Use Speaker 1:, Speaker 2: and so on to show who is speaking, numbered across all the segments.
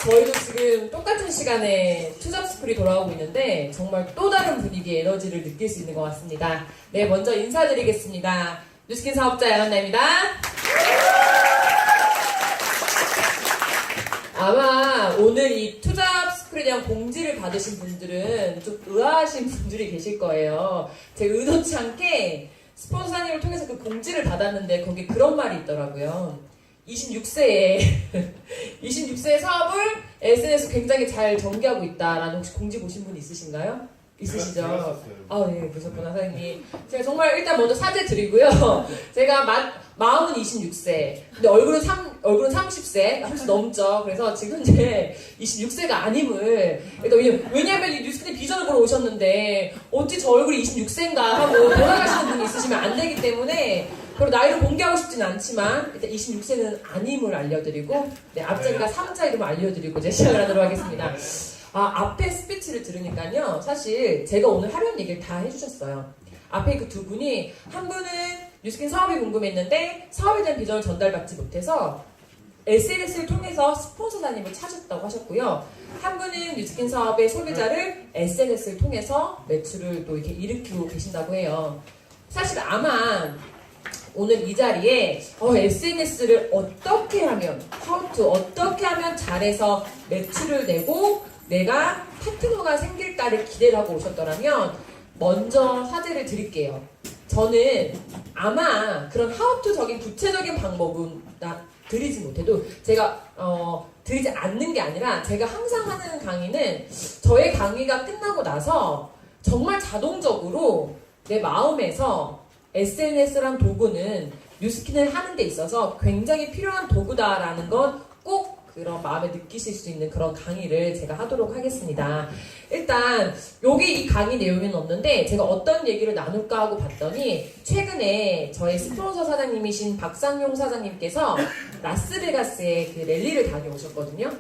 Speaker 1: 저희도 지금 똑같은 시간에 투잡 스쿨이 돌아오고 있는데 정말 또 다른 분위기의 에너지를 느낄 수 있는 것 같습니다. 네, 먼저 인사드리겠습니다. 뉴스킨 사업자 야간나입니다. 아마 오늘 이 투잡 스쿨에 대한 공지를 받으신 분들은 좀 의아하신 분들이 계실 거예요. 제가 의도치 않게 스폰서님을 통해서 그 공지를 받았는데 거기 그런 말이 있더라고요. 26세에 사업을 SNS 굉장히 잘 전개하고 있다라는 혹시 공지 보신 분 있으신가요? 있으시죠? 아, 네, 보셨구나, 사장님. 제가 정말 일단 먼저 사죄드리고요. 제가 마음은 26세, 근데 얼굴은 30세, 훨씬 넘죠. 그래서 지금 현재 26세가 아님을, 그러니까 왜냐면 이 뉴스킨 비전을 보러 오셨는데, 어찌 저 얼굴이 26세인가 하고 돌아가시는 분이 있으시면 안 되기 때문에, 그리고 나이를 공개하고 싶진 않지만, 일단 26세는 아님을 알려드리고, 네, 앞자리가 3자 이름을 알려드리고, 이제 시작을 하도록 하겠습니다. 앞에 스피치를 들으니까요, 사실 제가 오늘 하려는 얘기를 다 해주셨어요. 앞에 그 두 분이, 한 분은 뉴스킨 사업이 궁금했는데 사업에 대한 비전을 전달받지 못해서 SNS를 통해서 스폰서사님을 찾았다고 하셨고요. 한 분은 뉴스킨 사업의 소비자를 SNS를 통해서 매출을 또 이렇게 일으키고 계신다고 해요. 사실 아마 오늘 이 자리에 SNS를 어떻게 하면, 어떻게 하면 잘해서 매출을 내고 내가 파트너가 생길까를 기대를 하고 오셨더라면 먼저 사죄를 드릴게요. 저는 아마 그런 하우투적인 구체적인 방법은 드리지 못해도 제가 드리지 않는 게 아니라 제가 항상 하는 강의는 저의 강의가 끝나고 나서 정말 자동적으로 내 마음에서 SNS란 도구는 뉴스킨을 하는 데 있어서 굉장히 필요한 도구다라는 건 꼭 그런 마음에 느끼실 수 있는 그런 강의를 제가 하도록 하겠습니다. 일단 여기 이 강의 내용에는 없는데 제가 어떤 얘기를 나눌까 하고 봤더니 최근에 저희 스폰서 사장님이신 박상용 사장님께서 라스베가스에 그 랠리를 다녀오셨거든요.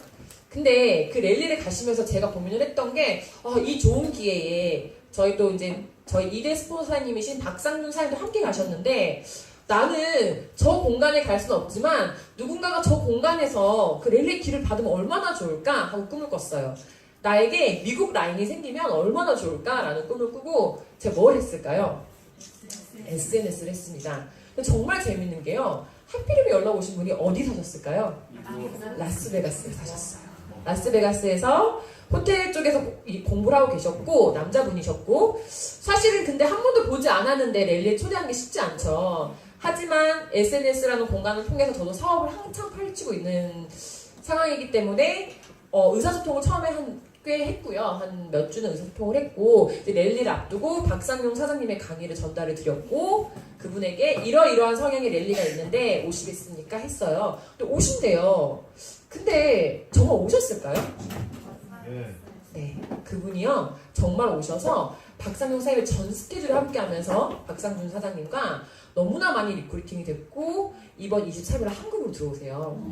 Speaker 1: 근데 그 랠리를 가시면서 제가 고민을 했던 게 이 좋은 기회에 저희 또 이제 저희 2대 스폰서님이신 박상준 사장님도 함께 가셨는데 나는 저 공간에 갈 수는 없지만 누군가가 저 공간에서 그 랠리 길을 받으면 얼마나 좋을까 하고 꿈을 꿨어요. 나에게 미국 라인이 생기면 얼마나 좋을까라는 꿈을 꾸고 제가 뭘 했을까요? SNS를 했습니다. 정말 재밌는 게요. 하필이면 연락 오신 분이 어디 사셨을까요? 라스베가스에 사셨어요. 라스베가스에서 호텔 쪽에서 공부를 하고 계셨고 남자분이셨고 사실은 근데 한 번도 보지 않았는데 랠리에 초대하는 게 쉽지 않죠. 하지만 SNS라는 공간을 통해서 저도 사업을 한참 펼치고 있는 상황이기 때문에 의사소통을 처음에 꽤 했고요. 한 몇 주는 의사소통을 했고 이제 랠리를 앞두고 박상용 사장님의 강의를 전달을 드렸고 그분에게 이러이러한 성향의 랠리가 있는데 오시겠습니까? 했어요. 또 오신대요. 근데 정말 오셨을까요? 네, 그분이요 정말 오셔서 박상용 사장님의 전 스케줄을 함께 하면서 박상준 사장님과 너무나 많이 리크루팅이 됐고 이번 23일에 한국으로 들어오세요.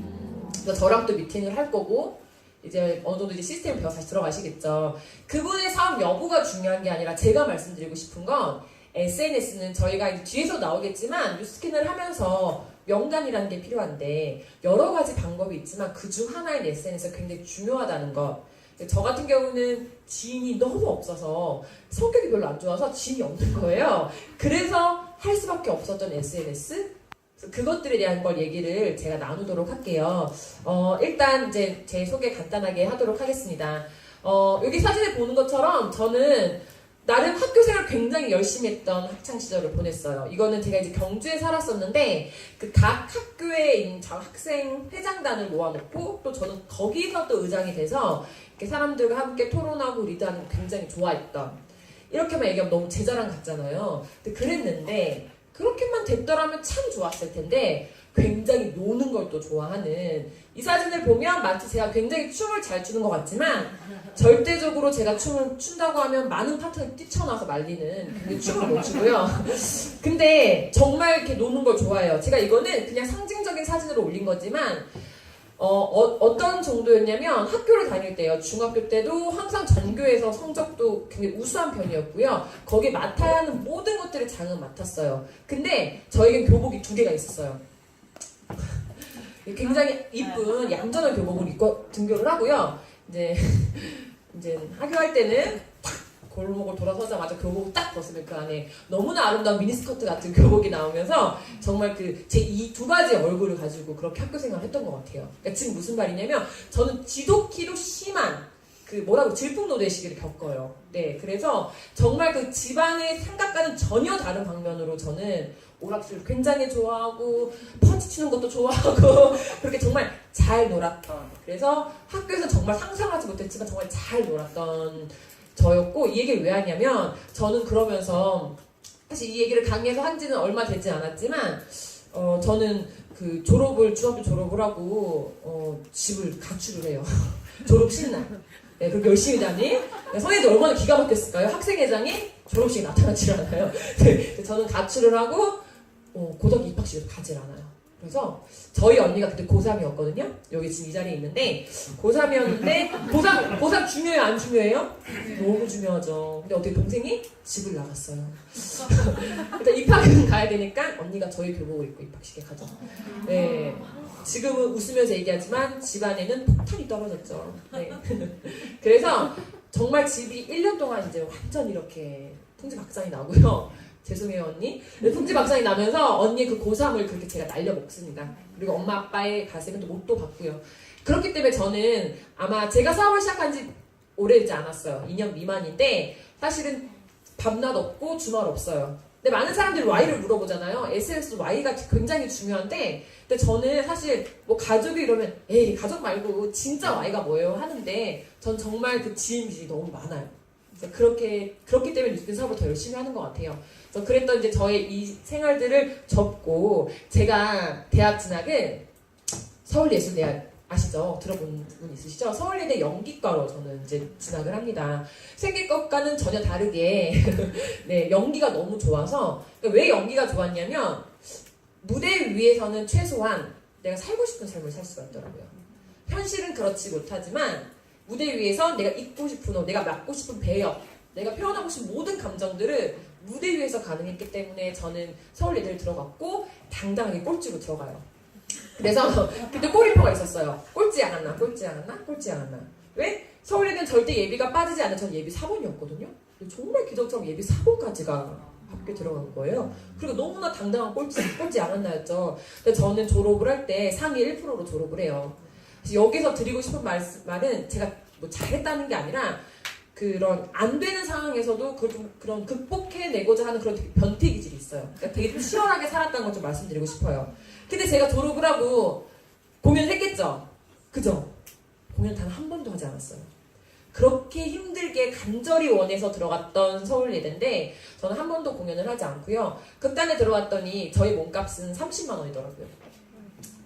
Speaker 1: 그래서 저랑 또 미팅을 할 거고 이제 어느 정도 이제 시스템을 배워 다시 들어가시겠죠. 그분의 사업 여부가 중요한 게 아니라 제가 말씀드리고 싶은 건 SNS는 저희가 이제 뒤에서 나오겠지만 뉴스킨을 하면서 명단이라는 게 필요한데 여러 가지 방법이 있지만 그중 하나인 SNS가 굉장히 중요하다는 것. 저 같은 경우는 지인이 너무 없어서 성격이 별로 안 좋아서 지인이 없는 거예요. 그래서 할 수밖에 없었던 SNS 그것들에 대한 걸 얘기를 제가 나누도록 할게요. 일단 이제 제 소개 간단하게 하도록 하겠습니다. 여기 사진을 보는 것처럼 저는 나름 학교 생활 굉장히 열심히 했던 학창 시절을 보냈어요. 이거는 제가 이제 경주에 살았었는데 그 각 학교에 있는 학생 회장단을 모아놓고 또 저는 거기서 또 의장이 돼서 이렇게 사람들과 함께 토론하고 리드하는 거 굉장히 좋아했던 이렇게만 얘기하면 너무 제 자랑 같잖아요. 근데 그랬는데 그렇게만 됐더라면 참 좋았을 텐데 굉장히 노는 걸 또 좋아하는 이 사진을 보면 마치 제가 굉장히 춤을 잘 추는 것 같지만 절대적으로 제가 춤을 춘다고 하면 많은 파트너를 뛰쳐나와서 말리는 근데 춤을 못 추고요. 근데 정말 이렇게 노는 걸 좋아해요. 제가 이거는 그냥 상징적인 사진으로 올린 거지만 어떤 정도였냐면 학교를 다닐 때요. 중학교 때도 항상 전교에서 성적도 굉장히 우수한 편이었고요. 거기에 맡아야 하는 모든 것들을 장은 맡았어요. 근데 저에겐 교복이 2개가 있었어요. 굉장히 이쁜 얌전한 교복을 입고 등교를 하고요. 이제 하교할 때는 탁 골목을 돌아서자마자 교복을 딱 벗으면 그 안에 너무나 아름다운 미니스커트 같은 교복이 나오면서 정말 제 이 두 가지 얼굴을 가지고 그렇게 학교 생활을 했던 것 같아요. 그러니까 지금 무슨 말이냐면 저는 지독히도 심한 질풍노도의 시기를 겪어요. 네, 그래서 정말 그 집안의 생각과는 전혀 다른 방면으로 저는 오락실 굉장히 좋아하고 펀치 치는 것도 좋아하고 그렇게 정말 잘 놀았던, 그래서 학교에서 정말 상상하지 못했지만 정말 잘 놀았던 저였고, 이 얘기를 왜 하냐면 저는 그러면서 사실 이 얘기를 강의에서 한 지는 얼마 되지 않았지만 저는 중학교 졸업을 하고 집을 가출을 해요. 졸업식 날. 네, 그렇게 열심히 다니. 선생님들 얼마나 기가 막혔을까요? 학생회장이 졸업식에 나타나질 않아요. 네, 저는 가출을 하고 고등학교 입학식에도 가질 않아요. 그래서 저희 언니가 그때 고3이었거든요. 여기 지금 이 자리에 있는데 고3이었는데 고3 중요해요? 안 중요해요? 너무 중요하죠. 근데 어떻게 동생이 집을 나갔어요. 일단 입학은 가야 되니까 언니가 저희 교복을 입고 입학식에 가죠. 네. 지금은 웃으면서 얘기하지만 집안에는 폭탄이 떨어졌죠. 네. 그래서 정말 집이 1년 동안 이제 완전 이렇게 풍지박산이 나고요. 죄송해요 언니. 풍지박산이 나면서 언니의 그 고3을 그렇게 제가 날려먹습니다. 그리고 엄마 아빠의 가슴에 또 못도 받고요. 그렇기 때문에 저는 아마 제가 사업을 시작한 지 오래되지 않았어요. 2년 미만인데 사실은 밤낮 없고 주말 없어요. 근데 많은 사람들이 Y를 물어보잖아요. SNS도 Y가 굉장히 중요한데, 근데 저는 사실 뭐 가족이 이러면 에이 가족 말고 진짜 Y가 뭐예요 하는데, 전 정말 그 지인들이 너무 많아요. 그렇기 때문에 뉴스킨 사업을 더 열심히 하는 것 같아요. 그래서 그랬던 이제 저의 이 생활들을 접고 제가 대학 진학은 서울예술대학 아시죠? 들어본 분 있으시죠? 서울예대 연기과로 저는 이제 진학을 합니다. 생길 것과는 전혀 다르게 네, 연기가 너무 좋아서. 그러니까 왜 연기가 좋았냐면 무대 위에서는 최소한 내가 살고 싶은 삶을 살 수가 있더라고요. 현실은 그렇지 못하지만 무대 위에서 내가 입고 싶은 옷, 내가 맡고 싶은 배역, 내가 표현하고 싶은 모든 감정들을 무대 위에서 가능했기 때문에 저는 서울예대를 들어갔고 당당하게 꼴찌로 들어가요. 그래서 그때 꼬리표가 있었어요. 꼴찌 안 왔나? 꼴찌 안 왔나? 꼴찌 안 왔나? 왜? 서울예대는 절대 예비가 빠지지 않는, 전 예비 4번이었거든요. 정말 기적처럼 예비 4번까지가 학교에 들어간 거예요. 그리고 너무나 당당한 꼴찌 안 왔나였죠. 근데 저는 졸업을 할 때 상위 1%로 졸업을 해요. 그래서 여기서 드리고 싶은 말은 제가 뭐 잘했다는 게 아니라 그런 안 되는 상황에서도 그런 극복해내고자 하는 그런 되게 변태 기질이 있어요. 그러니까 되게 치열하게 살았다는 걸 좀 말씀드리고 싶어요. 근데 제가 졸업을 하고 공연을 했겠죠? 그죠? 공연 단 한 번도 하지 않았어요. 그렇게 힘들게 간절히 원해서 들어갔던 서울예대인데 저는 한 번도 공연을 하지 않고요. 극단에 들어왔더니 저희 몸값은 30만 원이더라고요.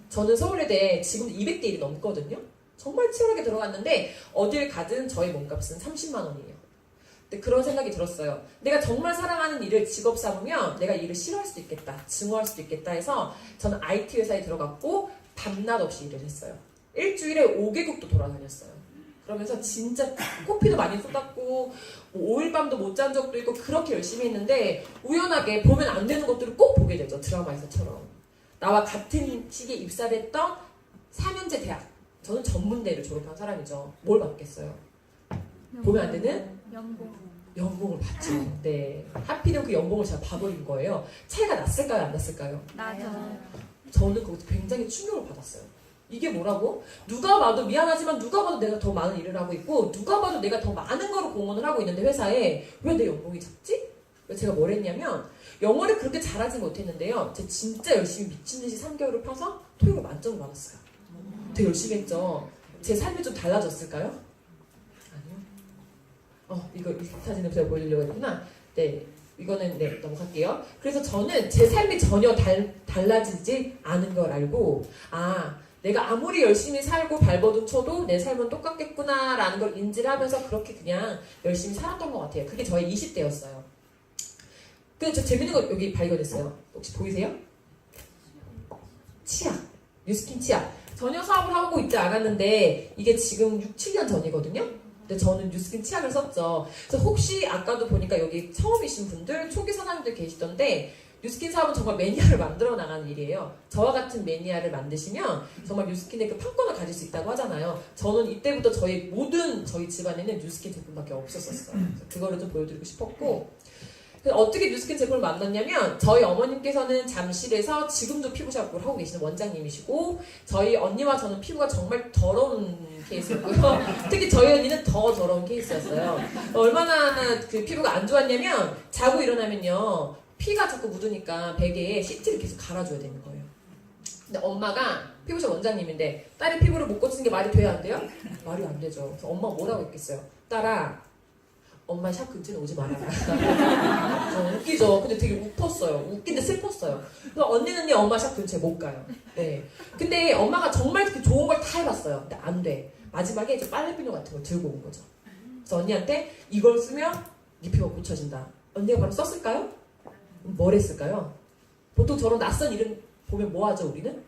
Speaker 1: 저는 서울예대 지금도 200대 1이 넘거든요. 정말 치열하게 들어갔는데 어딜 가든 저희 몸값은 30만 원이에요. 근데 그런 생각이 들었어요. 내가 정말 사랑하는 일을 직업 삼으면 내가 일을 싫어할 수도 있겠다, 증오할 수도 있겠다 해서 저는 IT 회사에 들어갔고 밤낮 없이 일을 했어요. 일주일에 5개국도 돌아다녔어요. 그러면서 진짜 코피도 많이 쏟았고 뭐 5일 밤도 못 잔 적도 있고 그렇게 열심히 했는데 우연하게 보면 안 되는 것들을 꼭 보게 되죠. 드라마에서처럼. 나와 같은 시기에 입사를 했던 4년제 대학, 저는 전문대를 졸업한 사람이죠. 뭘 받겠어요? 보면 안 되는? 연봉을 받죠. 네. 하필이면 그 연봉을 제가 봐버린 거예요. 차이가 났을까요? 안 났을까요?
Speaker 2: 맞아요.
Speaker 1: 저는 거기서 굉장히 충격을 받았어요. 이게 뭐라고? 누가 봐도 미안하지만 누가 봐도 내가 더 많은 일을 하고 있고 누가 봐도 내가 더 많은 거를 공헌을 하고 있는데 회사에 왜 내 연봉이 작지? 제가 뭘 했냐면 영어를 그렇게 잘하지 못했는데요. 제가 진짜 열심히 미친 듯이 3개월을 파서 토익을 만점을 받았어요. 되게 열심히 했죠. 제 삶이 좀 달라졌을까요? 아니요. 이거 이 사진을 제가 보여드리려고 했구나. 네, 이거는 네 넘어갈게요. 그래서 저는 제 삶이 전혀 달라지지 않은 걸 알고 내가 아무리 열심히 살고 발버둥 쳐도 내 삶은 똑같겠구나라는 걸 인지를 하면서 그렇게 그냥 열심히 살았던 것 같아요. 그게 저의 20대였어요. 근데 저 재밌는 거 여기 발견했어요. 혹시 보이세요? 치약. 뉴스킨 치약. 전혀 사업을 하고 있지 않았는데 이게 지금 6, 7년 전이거든요. 근데 저는 뉴스킨 치약을 썼죠. 그래서 혹시 아까도 보니까 여기 처음이신 분들, 초기 사장님들 계시던데 뉴스킨 사업은 정말 매니아를 만들어 나가는 일이에요. 저와 같은 매니아를 만드시면 정말 뉴스킨의 그 판권을 가질 수 있다고 하잖아요. 저는 이때부터 저희 집안에는 뉴스킨 제품밖에 없었어요. 그거를 좀 보여드리고 싶었고, 어떻게 뉴스킨 제품을 만났냐면 저희 어머님께서는 잠실에서 지금도 피부샵을 하고 계시는 원장님이시고, 저희 언니와 저는 피부가 정말 더러운 케이스였고요. 특히 저희 언니는 더 더러운 케이스였어요. 얼마나 그 피부가 안 좋았냐면 자고 일어나면요 피가 자꾸 묻으니까 베개에 시트를 계속 갈아줘야 되는 거예요. 근데 엄마가 피부샵 원장님인데 딸이 피부를 못 고치는 게 말이 돼야 안 돼요? 말이 안 되죠. 그래서 엄마가 뭐라고 했겠어요? 딸아, 엄마 샵 근처에 오지 말아라. 웃기죠. 근데 되게 웃긴데 슬펐어요. 그래서 언니는요 엄마 샵 근처에 못 가요. 네. 근데 엄마가 정말 그 좋은 걸 다 해봤어요. 근데 안 돼. 마지막에 이제 빨래비누 같은 걸 들고 온 거죠. 그래서 언니한테 이걸 쓰면 네 피부가 고쳐진다. 언니가 바로 썼을까요? 뭘 했을까요? 보통 저런 낯선 이름 보면 뭐 하죠 우리는?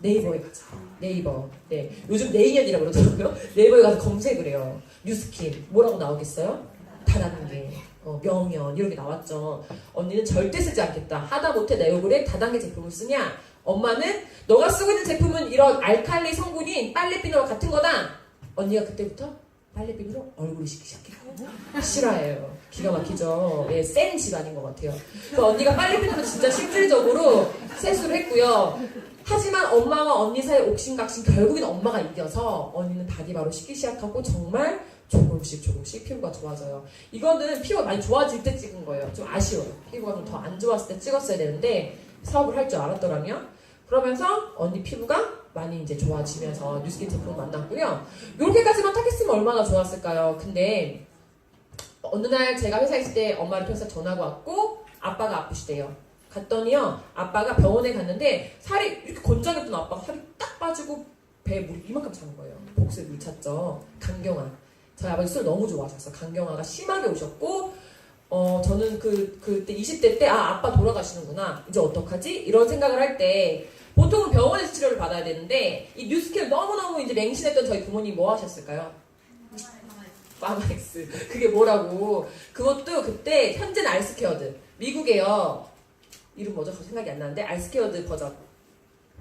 Speaker 1: 네이버에 가죠. 네이버. 네. 요즘 네이언이라고 그러더라고요. 네이버에 가서 검색을 해요. 뉴스킨. 뭐라고 나오겠어요? 다단계. 명연. 이렇게 나왔죠. 언니는 절대 쓰지 않겠다. 하다못해 내 얼굴에 다단계 제품을 쓰냐? 엄마는 너가 쓰고 있는 제품은 이런 알칼리 성분인 빨래비누와 같은 거다. 언니가 그때부터 빨래비누로 얼굴을 씻기 시작해요. 실화예요. 기가 막히죠. 예, 센 집안인 것 같아요. 그래서 언니가 빨래비누로 진짜 실질적으로 세수를 했고요. 하지만 엄마와 언니 사이 옥신각신 결국엔 엄마가 이겨서 언니는 바디바로 씻기 시작하고 정말 조금씩 피부가 좋아져요. 이거는 피부가 많이 좋아질 때 찍은 거예요. 좀 아쉬워요. 피부가 좀 더 안 좋았을 때 찍었어야 되는데 사업을 할 줄 알았더라면. 그러면서 언니 피부가 많이 이제 좋아지면서 뉴스킨 제품을 만났고요. 이렇게까지만 타겟으면 얼마나 좋았을까요? 근데 어느 날 제가 회사에 있을 때 엄마를 회사 전화가 왔고 아빠가 아프시대요. 갔더니요 아빠가 병원에 갔는데 살이 이렇게 건장했던 아빠가 살이 딱 빠지고 배에 물이 이만큼 찬 거예요. 복수에 물 찼죠. 강경화. 저희 아버지 술 너무 좋아하셨어. 강경화가 심하게 오셨고 저는 그때 20대 때 아빠 돌아가시는구나. 이제 어떡하지? 이런 생각을 할 때 보통은 병원에서 치료를 받아야 되는데 이 뉴스킨을 너무너무 이제 맹신했던 저희 부모님이 뭐 하셨을까요? 파마엑스. 그게 뭐라고. 그것도 그때 현재는 알스케어드. 미국에요. 이름 뭐죠? 생각이 안 나는데 알스케어드 버전.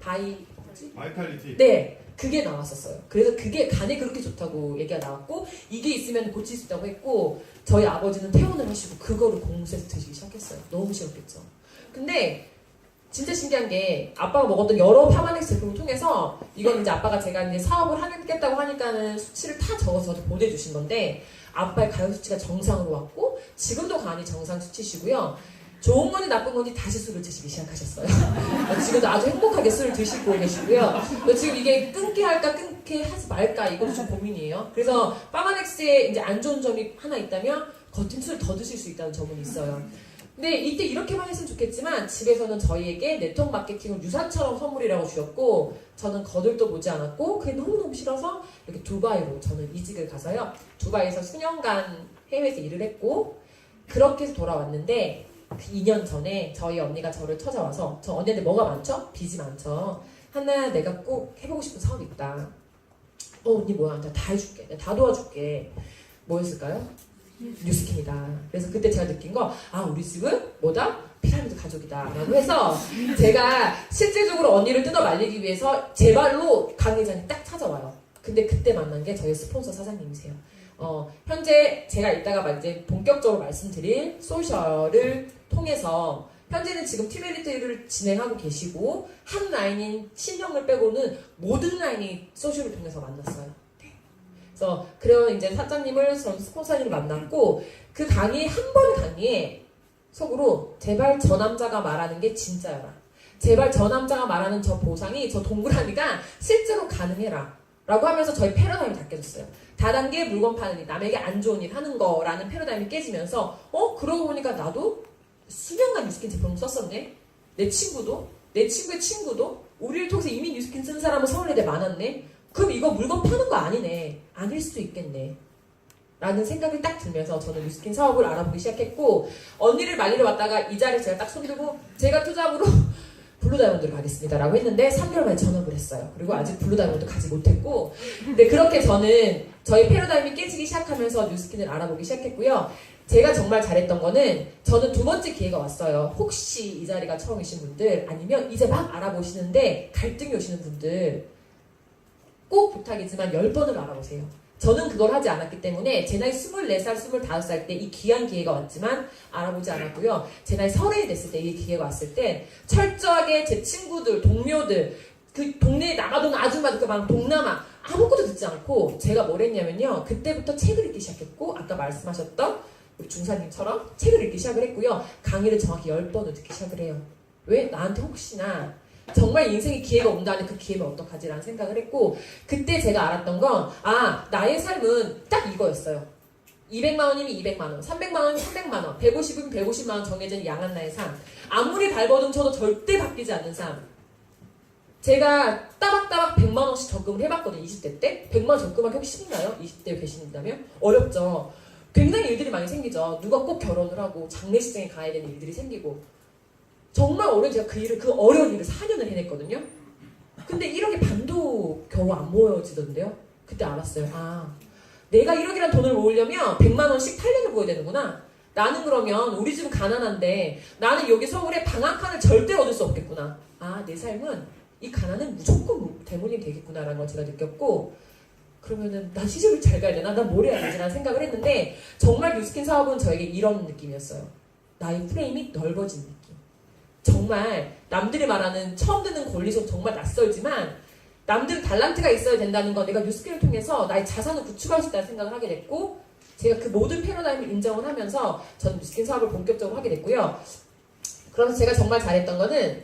Speaker 2: 바이탈리티.
Speaker 1: 네. 그게 나왔었어요. 그래서 그게 간에 그렇게 좋다고 얘기가 나왔고 이게 있으면 고칠 수 있다고 했고 저희 아버지는 퇴원을 하시고 그거를 공수해서 드시기 시작했어요. 너무 싫었겠죠. 근데 진짜 신기한 게 아빠가 먹었던 여러 파마넥스 제품을 통해서 이건 이제 아빠가 제가 이제 사업을 하겠다고 하니까는 수치를 다 적어서 저한테 보내주신 건데 아빠의 가격 수치가 정상으로 왔고 지금도 간이 정상 수치시고요. 좋은 건지 나쁜 건지 다시 술을 드시기 시작하셨어요. 지금도 아주 행복하게 술을 드시고 계시고요. 지금 이게 끊게 할까 끊게 하지 말까 이것도 좀 고민이에요. 그래서 파마넥스에 이제 안 좋은 점이 하나 있다면 겉은 술을 더 드실 수 있다는 점은 있어요. 근데 이때 이렇게만 했으면 좋겠지만 집에서는 저희에게 네트워크 마케팅을 유산처럼 선물이라고 주셨고 저는 거들떠 보지 않았고 그게 너무너무 싫어서 이렇게 두바이로 저는 이직을 가서요. 두바이에서 수년간 해외에서 일을 했고 그렇게 해서 돌아왔는데 그 2년 전에 저희 언니가 저를 찾아와서 저 언니한테 뭐가 많죠? 빚이 많죠. 하나 내가 꼭 해보고 싶은 사업이 있다. 언니 뭐야? 내가 다 해줄게. 내가 다 도와줄게. 뭐였을까요? 뉴스킨이다. 그래서 그때 제가 느낀 거 우리 집은 뭐다? 피라미드 가족이다 라고 해서 제가 실질적으로 언니를 뜯어 말리기 위해서 제 발로 강의장에 딱 찾아와요. 근데 그때 만난 게 저희 스폰서 사장님이세요. 현재 제가 이따가 이제 본격적으로 말씀드릴 소셜을 통해서 현재는 지금 티메리트를 진행하고 계시고 한 라인인 신형을 빼고는 모든 라인이 소셜을 통해서 만났어요. 네. 그래서 그런 이제 사장님을 전 스폰서님을 만났고 그 강의 한 번 강의에 속으로 제발 저 남자가 말하는 게 진짜여라. 제발 저 남자가 말하는 저 보상이 저 동그라미가 실제로 가능해라. 라고 하면서 저희 패러다임이 다 깨졌어요. 다단계 물건 파는 일, 남에게 안 좋은 일 하는 거라는 패러다임이 깨지면서 그러고 보니까 나도 수년간 뉴스킨 제품을 썼었네. 내 친구도, 내 친구의 친구도 우리를 통해서 이미 뉴스킨 쓴 사람은 서울에 많았네. 그럼 이거 물건 파는 거 아니네. 아닐 수도 있겠네. 라는 생각이 딱 들면서 저는 뉴스킨 사업을 알아보기 시작했고 언니를 말리러 왔다가 이 자리에 제가 딱 손들고 제가 투잡으로 블루다이몬드를 가겠습니다 라고 했는데 3개월 만에 전업을 했어요. 그리고 아직 블루다이몬드 가지 못했고 근데 그렇게 저는 저희 패러다임이 깨지기 시작하면서 뉴스킨을 알아보기 시작했고요. 제가 정말 잘했던 거는 저는 두 번째 기회가 왔어요. 혹시 이 자리가 처음이신 분들 아니면 이제 막 알아보시는데 갈등이 오시는 분들 꼭 부탁이지만 10번을 알아보세요. 저는 그걸 하지 않았기 때문에 제 나이 24살, 25살 때 이 귀한 기회가 왔지만 알아보지 않았고요. 제 나이 30이 됐을 때 이 기회가 왔을 때 철저하게 제 친구들, 동료들, 그 동네에 나가던 아줌마들, 그 막 동남아 아무것도 듣지 않고 제가 뭘 했냐면요. 그때부터 책을 읽기 시작했고 아까 말씀하셨던 우리 중사님처럼 책을 읽기 시작을 했고요. 강의를 정확히 10번을 듣기 시작을 해요. 왜? 나한테 혹시나 정말 인생의 기회가 온다는 그 기회는 어떡하지라는 생각을 했고 그때 제가 알았던 건 나의 삶은 딱 이거였어요. 200만 원이면 200만 원, 300만 원이면 300만 원, 150이면 150만 원 정해진 양한 나의 삶. 아무리 발버둥 쳐도 절대 바뀌지 않는 삶. 제가 따박따박 100만 원씩 적금을 해봤거든요. 20대 때. 100만 원 적금하기 혹시 쉽나요? 20대에 계신다면? 어렵죠. 굉장히 일들이 많이 생기죠. 누가 꼭 결혼을 하고 장례식장에 가야 되는 일들이 생기고 정말 제가 그 어려운 일을 4년을 해냈거든요. 근데 1억의 반도 겨우 안 모여지던데요. 그때 알았어요. 내가 1억이란 돈을 모으려면 100만 원씩 8년을 모여야 되는구나. 나는 그러면 우리 집은 가난한데 나는 여기 서울에 방 한 칸을 절대로 얻을 수 없겠구나. 내 삶은 이 가난은 무조건 대물림 되겠구나라는 걸 제가 느꼈고 그러면은 난 시집을 잘 가야 되나? 난 뭘 해야 되지라는 생각을 했는데 정말 뉴스킨 사업은 저에게 이런 느낌이었어요. 나의 프레임이 넓어진 느낌. 정말 남들이 말하는 처음 듣는 권리적 정말 낯설지만 남들은 달란트가 있어야 된다는 거 내가 뉴스킨을 통해서 나의 자산을 구축할 수 있다는 생각을 하게 됐고 제가 그 모든 패러다임을 인정을 하면서 저는 뉴스킨 사업을 본격적으로 하게 됐고요. 그러면서 제가 정말 잘했던 거는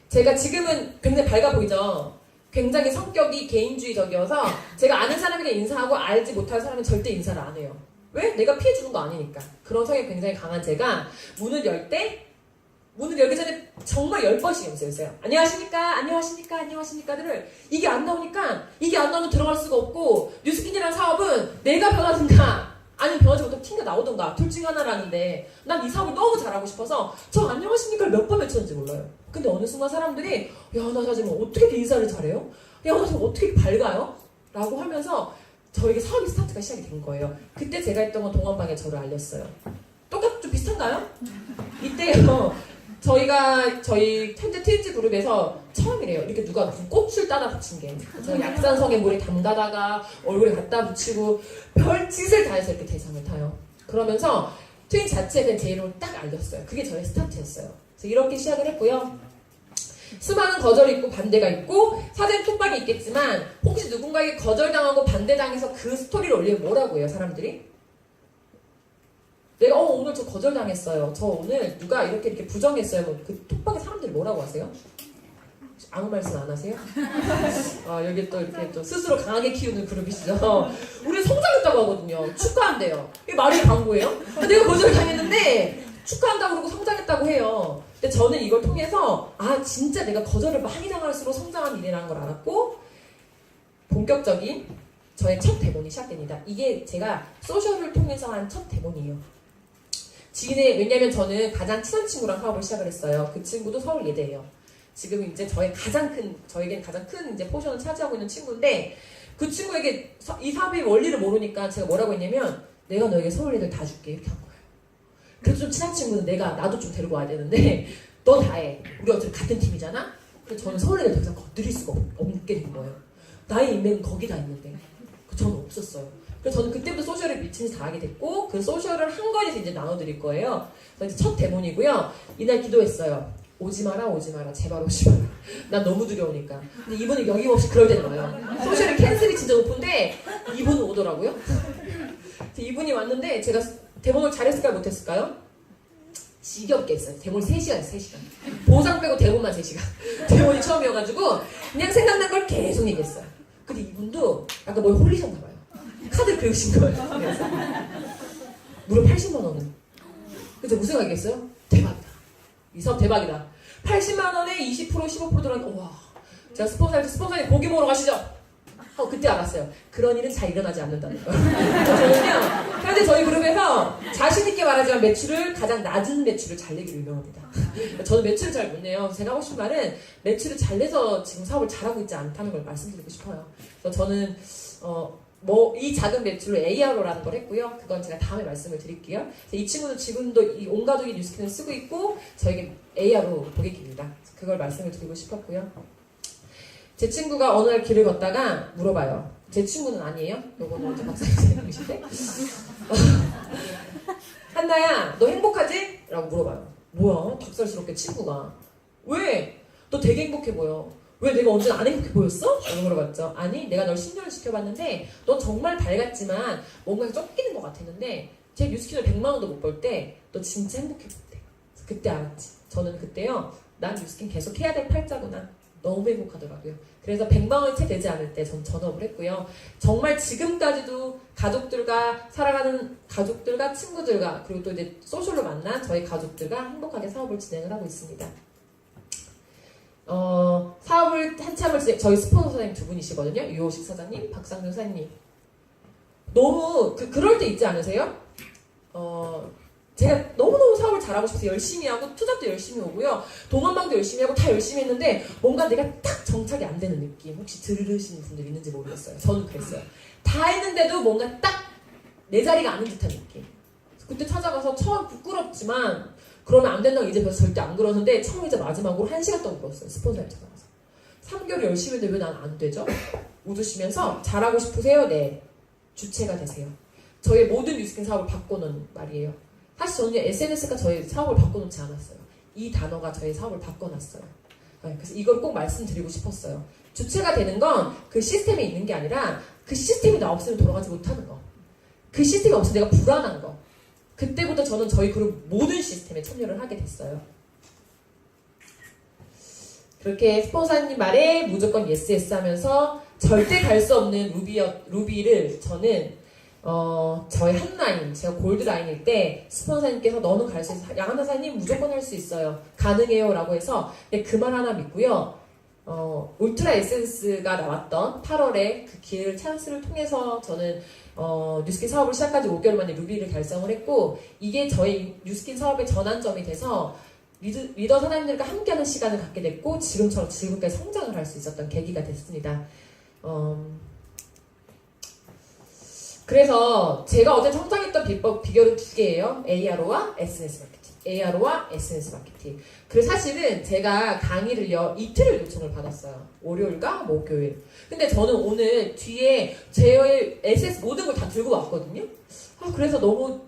Speaker 1: 제가 지금은 굉장히 밝아 보이죠. 굉장히 성격이 개인주의적이어서 제가 아는 사람에게 인사하고 알지 못할 사람은 절대 인사를 안 해요. 왜? 내가 피해주는 거 아니니까. 그런 성격이 굉장히 강한 제가 문을 열기 전에 정말 10번씩 연습했어요. 안녕하십니까? 안녕하십니까? 안녕하십니까들을 이게 안 나오면 들어갈 수가 없고 뉴스킨이라는 사업은 내가 변하든가 아니면 변하지 못하면 튕겨 나오든가 둘 중 하나라는데 난 이 사업을 너무 잘하고 싶어서 저 안녕하십니까를 몇 번 외쳤는지 몰라요. 근데 어느 순간 사람들이 나 지금 어떻게 이렇게 인사를 잘해요? 나 지금 어떻게 이렇게 밝아요? 라고 하면서 저에게 사업이 스타트가 시작이 된 거예요. 그때 제가 했던 건 동안방에 저를 알렸어요. 좀 비슷한가요? 이때요. 저희 현재 트윈즈 그룹에서 처음이래요. 이렇게 누가 무슨 꽃을 따다 붙인 게. 저 약산성에 물에 담가다가 얼굴에 갖다 붙이고 별짓을 다 해서 이렇게 대상을 타요. 그러면서 트윈 자체에 대한 제 이름을 딱 알렸어요. 그게 저의 스타트였어요. 그래서 이렇게 시작을 했고요. 수많은 거절이 있고 반대가 있고 사전 톡방이 있겠지만 혹시 누군가에게 거절당하고 반대당해서 그 스토리를 올리면 뭐라고 해요, 사람들이? 내가 오늘 저 거절당했어요. 저 오늘 누가 이렇게 부정했어요. 그 톡방에 사람들이 뭐라고 하세요? 아무 말씀 안 하세요? 여기 또 이렇게 또 스스로 강하게 키우는 그룹이시죠. 우리 성장했다고 하거든요. 축하한대요. 이게 말이 광고예요? 내가 거절당했는데 축하한다고 그러고 성장했다고 해요. 근데 저는 이걸 통해서 진짜 내가 거절을 많이 당할수록 성장한 일이라는 걸 알았고 본격적인 저의 첫 대본이 시작됩니다. 이게 제가 소셜을 통해서 한 첫 대본이에요. 왜냐면 저는 가장 친한 친구랑 사업을 시작을 했어요. 그 친구도 서울 예대예요. 지금 이제 저에겐 가장 큰 이제 포션을 차지하고 있는 친구인데 그 친구에게 이 사업의 원리를 모르니까 제가 뭐라고 했냐면 내가 너에게 서울 예대를 다 줄게 이렇게 한 거예요. 그래서 좀 친한 친구는 나도 좀 데리고 와야 되는데 너 다 해. 우리 어차피 같은 팀이잖아? 그래서 저는 서울 예대를 더 이상 건드릴 수가 없게 된 거예요. 나의 인맥은 거기 다 있는데 저는 없었어요. 그래서 저는 그때부터 소셜에 미친 듯이 다 하게 됐고 그 소셜을 한 거에서 이제 나눠드릴 거예요. 그래서 이제 첫 대본이고요. 이날 기도했어요. 오지 마라 제발 오지 마라. 난 너무 두려우니까. 근데 이분은 여김없이 그럴 때는 와요. 소셜의 캔슬이 진짜 높은데 이분은 오더라고요. 이분이 왔는데 제가 대본을 잘했을까요 못했을까요? 지겹게 했어요. 대본 3시간. 보상 빼고 대본만 3시간. 대본이 처음이어가지고 그냥 생각난 걸 계속 얘기했어요. 근데 이분도 약간 뭐에 홀리셨나 봐요. 카드를 긁으신 거예요. 그래서 무려 80만 원은. 그래서 무슨 생각이겠어요? 대박이다. 이 사업 대박이다. 80만 원에 20% 15% 들어가니까 와. 제가 스폰서님 고기 먹으러 가시죠. 하고 그때 알았어요. 그런 일은 잘 일어나지 않는다는 거예요. 저는요, 현재 저희 그룹에서 자신있게 말하지만 가장 낮은 매출을 잘 내기로 유명합니다. 저는 매출을 잘 못 내요. 제가 하고 싶은 말은 매출을 잘 내서 지금 사업을 잘하고 있지 않다는 걸 말씀드리고 싶어요. 그래서 저는 이 작은 매출로 ARO라는 걸 했고요. 그건 제가 다음에 말씀을 드릴게요. 그래서 이 친구는 지금도 이 온 가족이 뉴스킨을 쓰고 있고 저에게 ARO 고객입니다. 그걸 말씀을 드리고 싶었고요. 제 친구가 어느 날 길을 걷다가 물어봐요. 제 친구는 아니에요? 요거는 이제 박사님이신데 한나야 너 행복하지? 라고 물어봐요. 뭐야? 닭살스럽게 친구가 왜? 너 되게 행복해 보여. 왜 내가 언제나 안 행복해 보였어? 라고 물어봤죠. 아니 내가 널 10년을 지켜봤는데 넌 정말 밝았지만 뭔가 쫓기는 것 같았는데 제 뉴스킨을 100만 원도 못 벌 때 너 진짜 행복해 보였대. 그때 알았지. 저는 그때요. 난 뉴스킨 계속 해야 될 팔자구나. 너무 행복하더라고요. 그래서 100만 원이 채 되지 않을 때 전 전업을 했고요. 정말 지금까지도 가족들과 살아가는 가족들과 친구들과 그리고 또 이제 소셜로 만난 저희 가족들과 행복하게 사업을 진행을 하고 있습니다. 사업을 한참을 저희 스폰서 사장님 두 분이시거든요. 유호식 사장님, 박상준 사장님. 너무 그럴 때 있지 않으세요? 제가 너무너무 사업을 잘하고 싶어서 열심히 하고 투잡도 열심히 오고요. 동안방도 열심히 하고 다 열심히 했는데 뭔가 내가 딱 정착이 안 되는 느낌. 혹시 들으시는 분들 있는지 모르겠어요. 저는 그랬어요. 다 했는데도 뭔가 딱 내 자리가 아닌 듯한 느낌. 그때 찾아가서 처음 부끄럽지만 그러면 안 된다고 이제 벌써 절대 안 그러는데 처음이자 마지막으로 1시간 동안 울었어요. 스폰서를 찾아가서. 3개월 열심히 했는데 왜 난 안 되죠? 웃으시면서 잘하고 싶으세요? 네. 주체가 되세요. 저의 모든 뉴스킨 사업을 바꿔놓은 말이에요. 사실 저는 SNS가 저희 사업을 바꿔놓지 않았어요. 이 단어가 저희 사업을 바꿔놨어요. 그래서 이걸 꼭 말씀드리고 싶었어요. 주체가 되는 건 그 시스템에 있는 게 아니라 그 시스템이 나 없으면 돌아가지 못하는 거. 그 시스템이 없으면 내가 불안한 거. 그때부터 저는 저희 그룹 모든 시스템에 참여를 하게 됐어요. 그렇게 스폰서님 말에 무조건 yes 하면서 절대 갈 수 없는 루비를 저는 저희 한 라인, 제가 골드 라인일 때 스폰서님께서 너는 갈 수 있어. 양한나 사님 무조건 할 수 있어요. 가능해요. 라고 해서 그 말 하나 믿고요. 울트라 에센스가 나왔던 8월에 그 기회를 찬스를 통해서 저는 뉴스킨 사업을 시작한 지 5개월 만에 루비를 달성을 했고 이게 저희 뉴스킨 사업의 전환점이 돼서 리더 사장님들과 함께하는 시간을 갖게 됐고 지금처럼 즐겁게 성장을 할 수 있었던 계기가 됐습니다. 그래서 제가 어제 성장했던 비결은 두 개예요. ARO와 SNS 마케팅. ARO와 SNS 마케팅. 그래서 사실은 제가 강의를요 이틀을 요청을 받았어요. 월요일과 목요일. 근데 저는 오늘 뒤에 제 SS 모든 걸 다 들고 왔거든요. 그래서 너무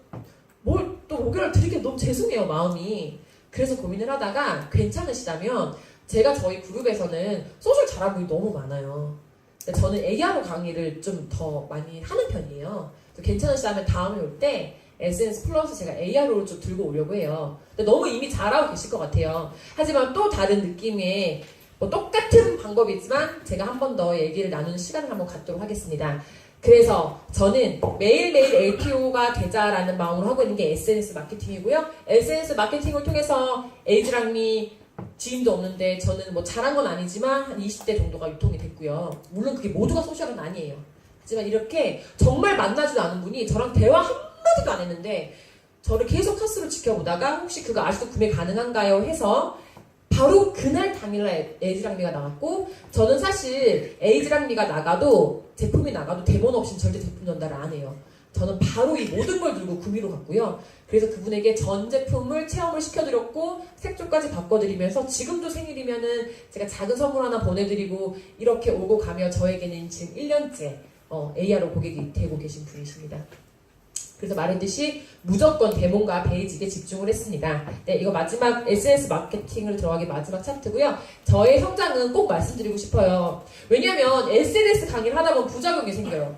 Speaker 1: 뭘 또 목요일 드리기 너무 죄송해요 마음이. 그래서 고민을 하다가 괜찮으시다면 제가 저희 그룹에서는 소셜 잘하는 분이 너무 많아요. 근데 저는 ARO 강의를 좀 더 많이 하는 편이에요. 괜찮으시다면 다음에 올 때 SNS 플러스 제가 ARO를 좀 들고 오려고 해요. 근데 너무 이미 잘하고 계실 것 같아요. 하지만 또 다른 느낌의 똑같은 방법이지만 제가 한 번 더 얘기를 나누는 시간을 한번 갖도록 하겠습니다. 그래서 저는 매일매일 LTO가 되자라는 마음으로 하고 있는 게 SNS 마케팅이고요. SNS 마케팅을 통해서 에이즈랑미 지인도 없는데 저는 뭐 잘한 건 아니지만 한 20대 정도가 유통이 됐고요. 물론 그게 모두가 소셜은 아니에요. 하지만 이렇게 정말 만나지도 않은 분이 저랑 대화 한마디도 안 했는데 저를 계속 카스로 지켜보다가 혹시 그거 아직도 구매 가능한가요? 해서 바로 그날 당일날 에이즈랑미가 나왔고 저는 사실 에이즈랑미가 나가도 제품이 나가도 대본 없이는 절대 제품 전달을 안 해요. 저는 바로 이 모든 걸 들고 구미로 갔고요. 그래서 그분에게 전 제품을 체험을 시켜드렸고 색조까지 바꿔드리면서 지금도 생일이면은 제가 작은 선물 하나 보내드리고 이렇게 오고 가며 저에게는 지금 1년째 ARO 고객이 되고 계신 분이십니다. 그래서 말했듯이 무조건 데몬과 베이직에 집중을 했습니다. 네, 이거 마지막 SNS 마케팅을 들어가기 마지막 차트고요. 저의 성장은 꼭 말씀드리고 싶어요. 왜냐면 SNS 강의를 하다 보면 부작용이 생겨요.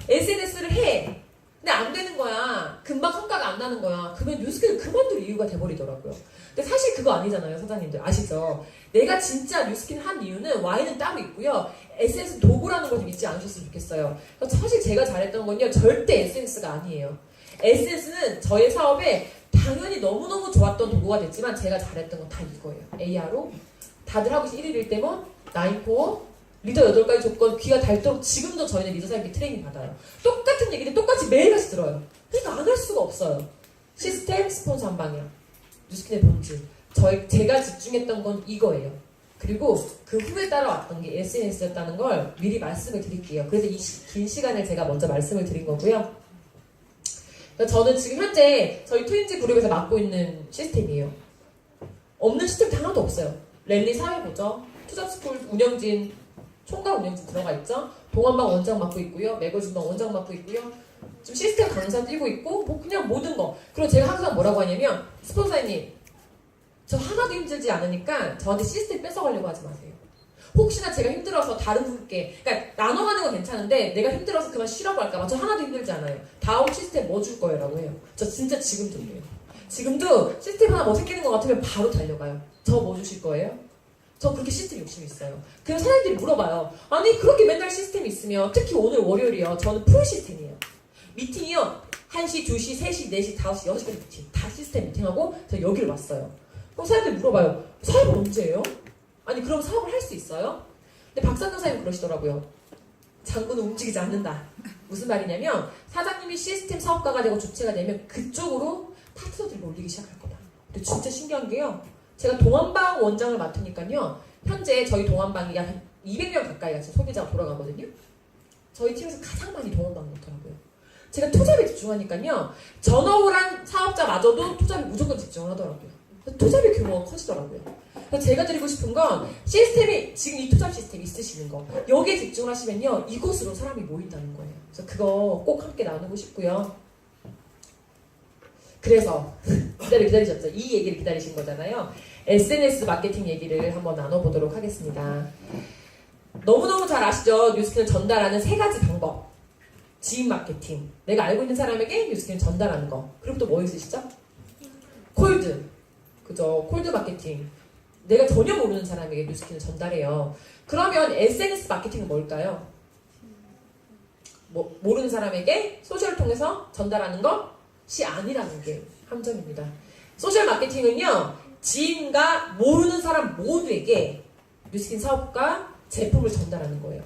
Speaker 1: SNS를 해. 근데 안 되는 거야. 금방 성과가 안 나는 거야. 그러면 뉴스킨을 그만둘 이유가 돼버리더라고요. 근데 사실 그거 아니잖아요, 사장님들. 아시죠? 내가 진짜 뉴스킨 한 이유는 Y는 따로 있고요. SNS 도구라는 걸 좀 잊지 않으셨으면 좋겠어요. 사실 제가 잘했던 건요, 절대 SNS가 아니에요. SNS는 저의 사업에 당연히 너무너무 좋았던 도구가 됐지만 제가 잘했던 건 다 이거예요. ARO, 다들 하고 있어 1일 1대본, 9코어, 리더 8가지 조건, 귀가 닳도록 지금도 저희는 리더 사장님께 트레이닝 받아요. 똑같은 얘기를 똑같이 매일같이 들어요. 그러니까 안 할 수가 없어요. 시스템, 스폰서 한 방향. 뉴스킨의 본질. 제가 집중했던 건 이거예요. 그리고 그 후에 따라왔던 게 SNS였다는 걸 미리 말씀을 드릴게요. 그래서 이 긴 시간을 제가 먼저 말씀을 드린 거고요. 저는 지금 현재 저희 트윈즈 그룹에서 맡고 있는 시스템이에요. 없는 시스템 하나도 없어요. 랠리 사회보죠. 투잡스쿨 운영진, 총괄 운영진 들어가 있죠. 동안방 원장 맡고 있고요. 매거진방 원장 맡고 있고요. 지금 시스템 강사 뛰고 있고 뭐 그냥 모든 거. 그리고 제가 항상 뭐라고 하냐면 스폰서님 저 하나도 힘들지 않으니까 저한테 시스템 뺏어가려고 하지 마세요. 혹시나 제가 힘들어서 다른 분께, 그러니까 나눠가는 건 괜찮은데 내가 힘들어서 그만 쉬라고 할까봐 저 하나도 힘들지 않아요. 다음 시스템 뭐 줄 거예요? 라고 해요. 저 진짜 지금도 그래요. 지금도 시스템 하나 뭐 생기는 것 같으면 바로 달려가요. 저 뭐 주실 거예요? 저 그렇게 시스템 욕심이 있어요. 그래서 사장님들이 물어봐요. 아니 그렇게 맨날 시스템이 있으면 특히 오늘 월요일이요. 저는 풀 시스템이에요. 미팅이요. 1시, 2시, 3시, 4시, 5시, 6시까지 미팅. 다 시스템 미팅하고 저 여기를 왔어요. 그럼 사람들이 물어봐요. 사업은 언제예요? 아니 그럼 사업을 할 수 있어요? 근데 박상근 사장님 그러시더라고요. 장군은 움직이지 않는다. 무슨 말이냐면 사장님이 시스템 사업가가 되고 주체가 되면 그쪽으로 파트너들이 몰리기 시작할 거다. 근데 진짜 신기한 게요. 제가 동안방 원장을 맡으니까요. 현재 저희 동안방이 한 200명 가까이 같이 소비자가 돌아가거든요. 저희 팀에서 가장 많이 동안방 놓더라고요. 제가 투잡에 집중하니까요. 전업을 사업자마저도 투잡에 무조건 집중을 하더라고요. 투잡의 규모가 커지더라고요. 그래서 제가 드리고 싶은 건 시스템이 지금 이 투잡 시스템 있으시는 거 여기에 집중을 하시면요. 이곳으로 사람이 모인다는 거예요. 그래서 그거 꼭 함께 나누고 싶고요. 그래서 기다리셨죠? 이 얘기를 기다리신 거잖아요. SNS 마케팅 얘기를 한번 나눠보도록 하겠습니다. 너무너무 잘 아시죠? 뉴스킨을 전달하는 3가지 방법. 지인 마케팅. 내가 알고 있는 사람에게 뉴스킨을 전달하는 거. 그리고 또 뭐 있으시죠? 콜드. 그죠? 콜드 마케팅. 내가 전혀 모르는 사람에게 뉴스킨을 전달해요. 그러면 SNS 마케팅은 뭘까요? 모르는 사람에게 소셜을 통해서 전달하는 것이 아니라는 게 함정입니다. 소셜 마케팅은요. 지인과 모르는 사람 모두에게 뉴스킨 사업과 제품을 전달하는 거예요.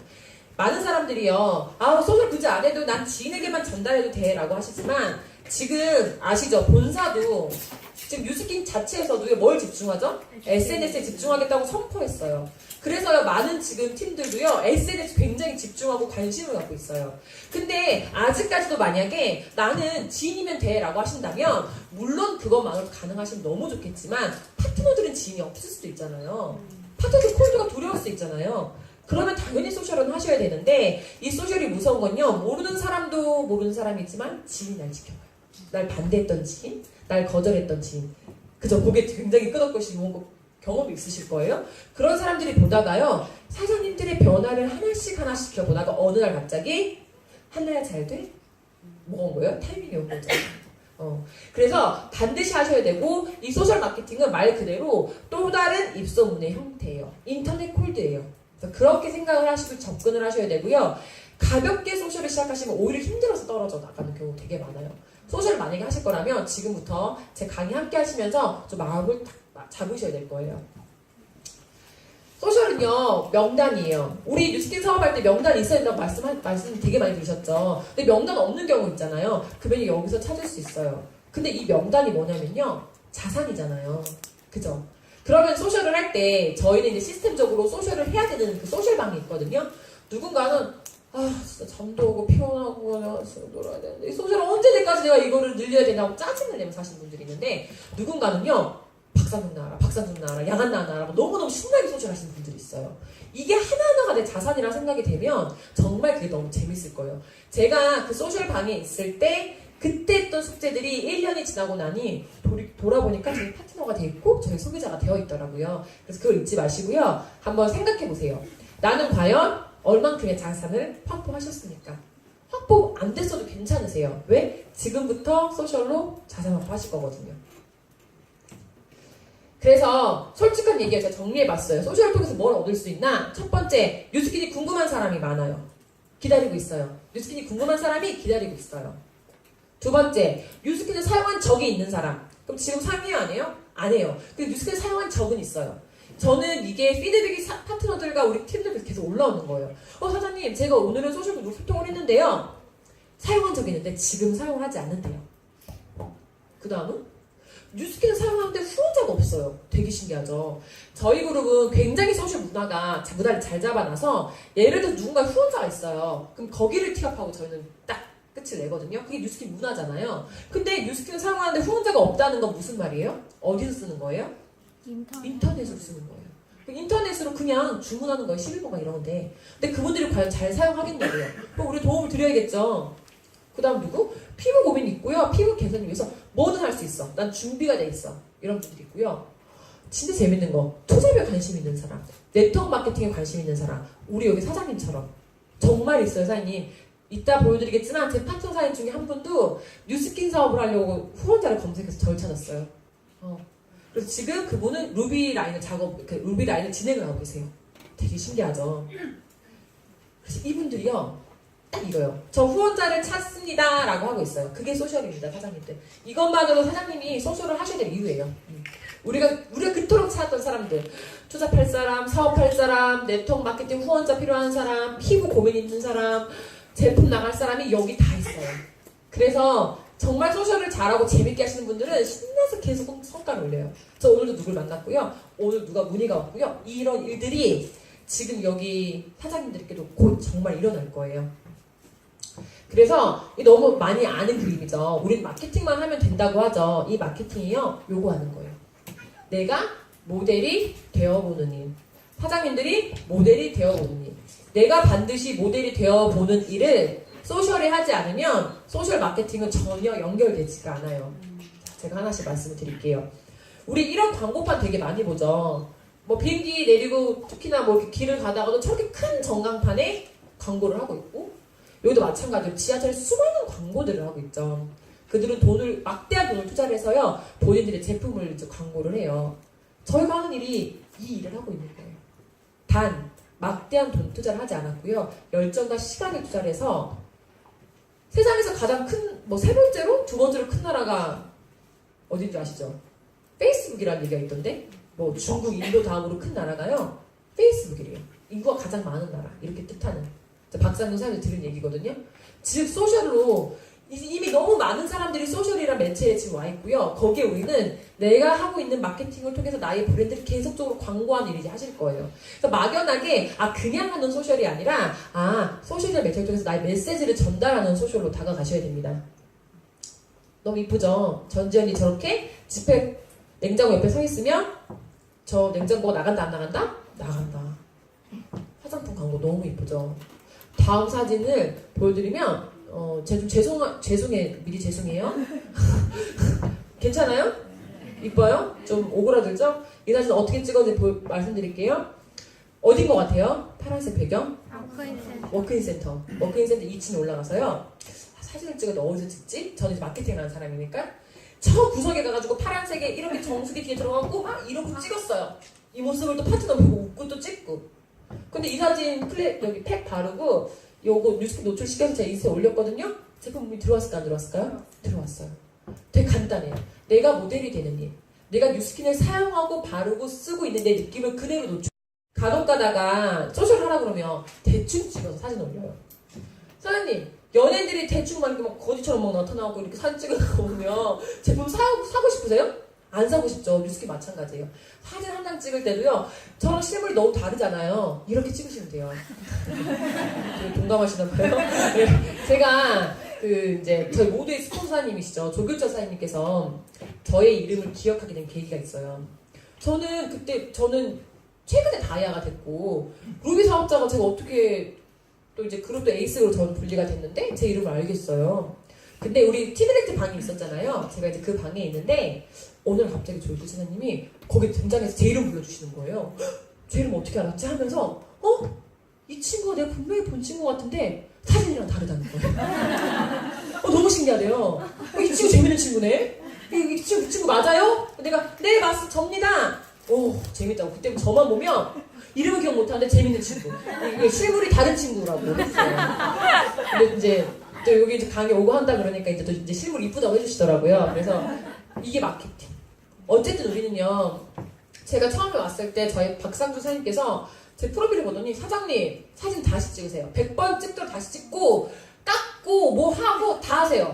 Speaker 1: 많은 사람들이요. 소셜 굳이 안 해도 난 지인에게만 전달해도 돼 라고 하시지만 지금 아시죠? 본사도 지금 뉴스킨 자체에서도 뭘 집중하죠? SNS에 집중하겠다고 선포했어요. 그래서요, 많은 지금 팀들도요, SNS 굉장히 집중하고 관심을 갖고 있어요. 근데 아직까지도 만약에 나는 지인이면 돼 라고 하신다면 물론 그것만으로도 가능하시면 너무 좋겠지만 파트너들은 지인이 없을 수도 있잖아요. 파트너들 콜드가 두려울 수 있잖아요. 그러면 당연히 소셜은 하셔야 되는데 이 소셜이 무서운 건요, 모르는 사람도 모르는 사람이지만 지인이 날 지켜봐요. 날 반대했던 지인, 날 거절했던 지인. 그죠? 그게 굉장히 끄덕끄시고 경험이 있으실 거예요. 그런 사람들이 보다가요, 사장님들의 변화를 하나씩 지켜보다가 어느 날 갑자기 하나야 잘 돼? 뭐가 온 거예요? 타이밍이 온 거죠. 그래서 반드시 하셔야 되고 이 소셜 마케팅은 말 그대로 또 다른 입소문의 형태예요. 인터넷 콜드예요. 그래서 그렇게 생각을 하시고 접근을 하셔야 되고요. 가볍게 소셜을 시작하시면 오히려 힘들어서 떨어져 나가는 경우 되게 많아요. 소셜 만약에 하실 거라면 지금부터 제 강의 함께 하시면서 좀 마음을 딱 잡으셔야 될 거예요. 소셜은요, 명단이에요. 우리 뉴스킨 사업할 때 명단 있어야 된다고 말씀 되게 많이 들으셨죠. 근데 명단 없는 경우 있잖아요. 그러면 여기서 찾을 수 있어요. 근데 이 명단이 뭐냐면요, 자산이잖아요. 그죠? 그러면 소셜을 할 때 저희는 이제 시스템적으로 소셜을 해야 되는 그 소셜방이 있거든요. 누군가는 진짜 잠도 오고 피곤하고 놀아야 되는데 이 소셜을 언제 때까지 내가 이거를 늘려야 되냐고 짜증을 내면서 하시는 분들이 있는데, 누군가는요, 박사님 나와라, 야간 나와라 너무너무 신나게 소셜하시는 분들이 있어요. 이게 하나하나가 내 자산이라 생각이 되면 정말 그게 너무 재밌을 거예요. 제가 그 소셜방에 있을 때 그때 했던 숙제들이 1년이 지나고 나니 돌아보니까 저희 파트너가 돼 있고 저희 소비자가 되어 있더라고요. 그래서 그걸 잊지 마시고요. 한번 생각해 보세요. 나는 과연 얼만큼의 자산을 확보하셨습니까? 확보 안 됐어도 괜찮으세요. 왜? 지금부터 소셜로 자산 확보하실 거거든요. 그래서 솔직한 얘기를 제가 정리해봤어요. 소셜을 통해서 뭘 얻을 수 있나? 첫 번째, 뉴스킨이 궁금한 사람이 많아요. 기다리고 있어요. 뉴스킨이 궁금한 사람이 기다리고 있어요. 두 번째, 뉴스킨을 사용한 적이 있는 사람. 그럼 지금 사용해요, 안 해요? 안 해요. 근데 뉴스킨을 사용한 적은 있어요. 저는 이게 피드백이 파트너들과 우리 팀들에서 계속 올라오는 거예요. 사장님, 제가 오늘은 소셜로 소통을 했는데요, 사용한 적이 있는데 지금 사용하지 않는데요. 그 다음은? 뉴스킨을 사용하는데 후원자가 없어요. 되게 신기하죠. 저희 그룹은 굉장히 소셜 문화를 잘 잡아놔서 예를 들어 누군가 후원자가 있어요. 그럼 거기를 티업하고 저희는 딱 끝을 내거든요. 그게 뉴스킨 문화잖아요. 근데 뉴스킨을 사용하는데 후원자가 없다는 건 무슨 말이에요? 어디서 쓰는 거예요? 인터넷으로 쓰는 거예요. 인터넷으로 그냥 주문하는 거예요. 11번가 이런 건데. 근데 그분들이 과연 잘 사용하겠냐고요. 그럼 우리 도움을 드려야겠죠. 그 다음 누구? 피부 고민 있고요. 피부 개선을 위해서 뭐든 할 수 있어. 난 준비가 돼 있어. 이런 분들이 있고요. 진짜 재밌는 거. 투자에 관심 있는 사람. 네트워크 마케팅에 관심 있는 사람. 우리 여기 사장님처럼. 정말 있어요, 사장님. 이따 보여드리겠지만 제 파트너 사장님 중에 한 분도 뉴스킨 사업을 하려고 후원자를 검색해서 저를 찾았어요. 그래서 지금 그분은 루비 라인을 진행을 하고 계세요. 되게 신기하죠. 그래서 이분들이요, 딱 이거요. 저 후원자를 찾습니다 라고 하고 있어요. 그게 소셜입니다, 사장님들. 이것만으로 사장님이 소셜을 하셔야 될 이유예요. 우리가 그토록 찾았던 사람들, 투자할 사람, 사업할 사람, 네트워크 마케팅 후원자 필요한 사람, 피부 고민 있는 사람, 제품 나갈 사람이 여기 다 있어요. 그래서 정말 소셜을 잘하고 재밌게 하시는 분들은 신나서 계속 성과를 올려요. 저 오늘도 누굴 만났고요. 오늘 누가 문의가 왔고요. 이런 일들이 지금 여기 사장님들께도 곧 정말 일어날 거예요. 그래서 너무 많이 아는 그림이죠. 우린 마케팅만 하면 된다고 하죠. 이 마케팅이요, 요거 하는 거예요. 내가 모델이 되어보는 일. 사장님들이 모델이 되어보는 일. 내가 반드시 모델이 되어보는 일을 소셜에 하지 않으면 소셜 마케팅은 전혀 연결되지가 않아요. 제가 하나씩 말씀을 드릴게요. 우리 이런 광고판 되게 많이 보죠. 뭐 비행기 내리고 특히나 뭐 이렇게 길을 가다가도 저렇게 큰 전광판에 광고를 하고 있고, 여기도 마찬가지로 지하철에 수많은 광고들을 하고 있죠. 그들은 막대한 돈을 투자를 해서요, 본인들의 제품을 이제 광고를 해요. 저희가 하는 일이 이 일을 하고 있는 거예요. 단 막대한 돈 투자를 하지 않았고요, 열정과 시간을 투자를 해서 세상에서 가장 큰, 세 번째로, 두 번째로 큰 나라가 어딘지 아시죠? 페이스북이라는 얘기가 있던데, 중국, 인도 다음으로 큰 나라가요, 페이스북이래요. 인구가 가장 많은 나라, 이렇게 뜻하는. 박상준 사람들 들은 얘기거든요. 즉, 소셜로, 이미 너무 많은 사람들이 소셜이란 매체에 지금 와 있고요. 거기에 우리는 내가 하고 있는 마케팅을 통해서 나의 브랜드를 계속적으로 광고하는 일이지 하실 거예요. 그래서 막연하게 그냥 하는 소셜이 아니라 소셜이라는 매체를 통해서 나의 메시지를 전달하는 소셜로 다가가셔야 됩니다. 너무 이쁘죠? 전지현이 저렇게 집회 냉장고 옆에 서 있으면 저 냉장고가 나간다 안 나간다? 나간다. 화장품 광고 너무 이쁘죠? 다음 사진을 보여드리면 미리 죄송해요. 괜찮아요? 이뻐요? 좀 오그라들죠? 이 사진 어떻게 찍었는지 말씀드릴게요. 어딘 것 같아요? 파란색 배경? 워크인 센터. 워크인 센터 2층에 올라가서요. 사진을 찍어도 어디서 찍지? 저는 이제 마케팅 하는 사람이니까. 저 구석에 가가지고 파란색에 이렇게 정수기 뒤에 들어가고 이러고 찍었어요. 이 모습을 또 파트너 보고 웃고 또 찍고. 근데 이 사진 여기 팩 바르고 요거 뉴스킨 노출시켜서 제 인스타에 올렸거든요. 제품이 들어왔을까 안 들어왔을까요? 들어왔어요. 되게 간단해요. 내가 모델이 되는 일. 내가 뉴스킨을 사용하고 바르고 쓰고 있는 내 느낌을 그대로 노출. 간혹 가다가 소셜 하라 그러면 대충 찍어서 사진 올려요. 사장님, 연예인들이 대충 막 이렇게 거지처럼 나타나고 이렇게 사진 찍는 거 보면 제품 사고 싶으세요? 안 사고 싶죠. 뉴스킨 마찬가지예요. 사진 한 장 찍을 때도요, 저랑 실물이 너무 다르잖아요. 이렇게 찍으시면 돼요. 동감하시나봐요. 네, 제가 이제 저희 모두의 스폰서님이시죠. 조규철 사장님께서 저의 이름을 기억하게 된 계기가 있어요. 저는 최근에 다이아가 됐고, 루비 사업자가 제가 어떻게 또 이제 그룹도 에이스로 저는 분리가 됐는데 제 이름을 알겠어요. 근데 우리 티드렉트 방이 있었잖아요. 제가 이제 그 방에 있는데 오늘 갑자기 조규 사장님이 거기 등장해서 제 이름 불러주시는 거예요. 제 이름 어떻게 알았지? 하면서 이 친구가 내가 분명히 본 친구 같은데 사진이랑 다르다는 거예요. 너무 신기하대요. 이 친구 재밌는 친구네. 이 친구 맞아요? 내가 네 맞습니다. 접니다. 재밌다고. 그때 저만 보면 이름은 기억 못하는데 재밌는 친구. 이게 실물이 다른 친구라고 했어요. 근데 이제 또 여기 이제 강의 오고 한다 그러니까 이제 실물 이쁘다고 해주시더라고요. 그래서 이게 마케팅. 어쨌든 우리는요, 제가 처음에 왔을 때 저희 박상준 사장님께서 제 프로필을 보더니 사장님 사진 다시 찍으세요. 100번 찍도록 다시 찍고 깎고 뭐 하고 다 하세요.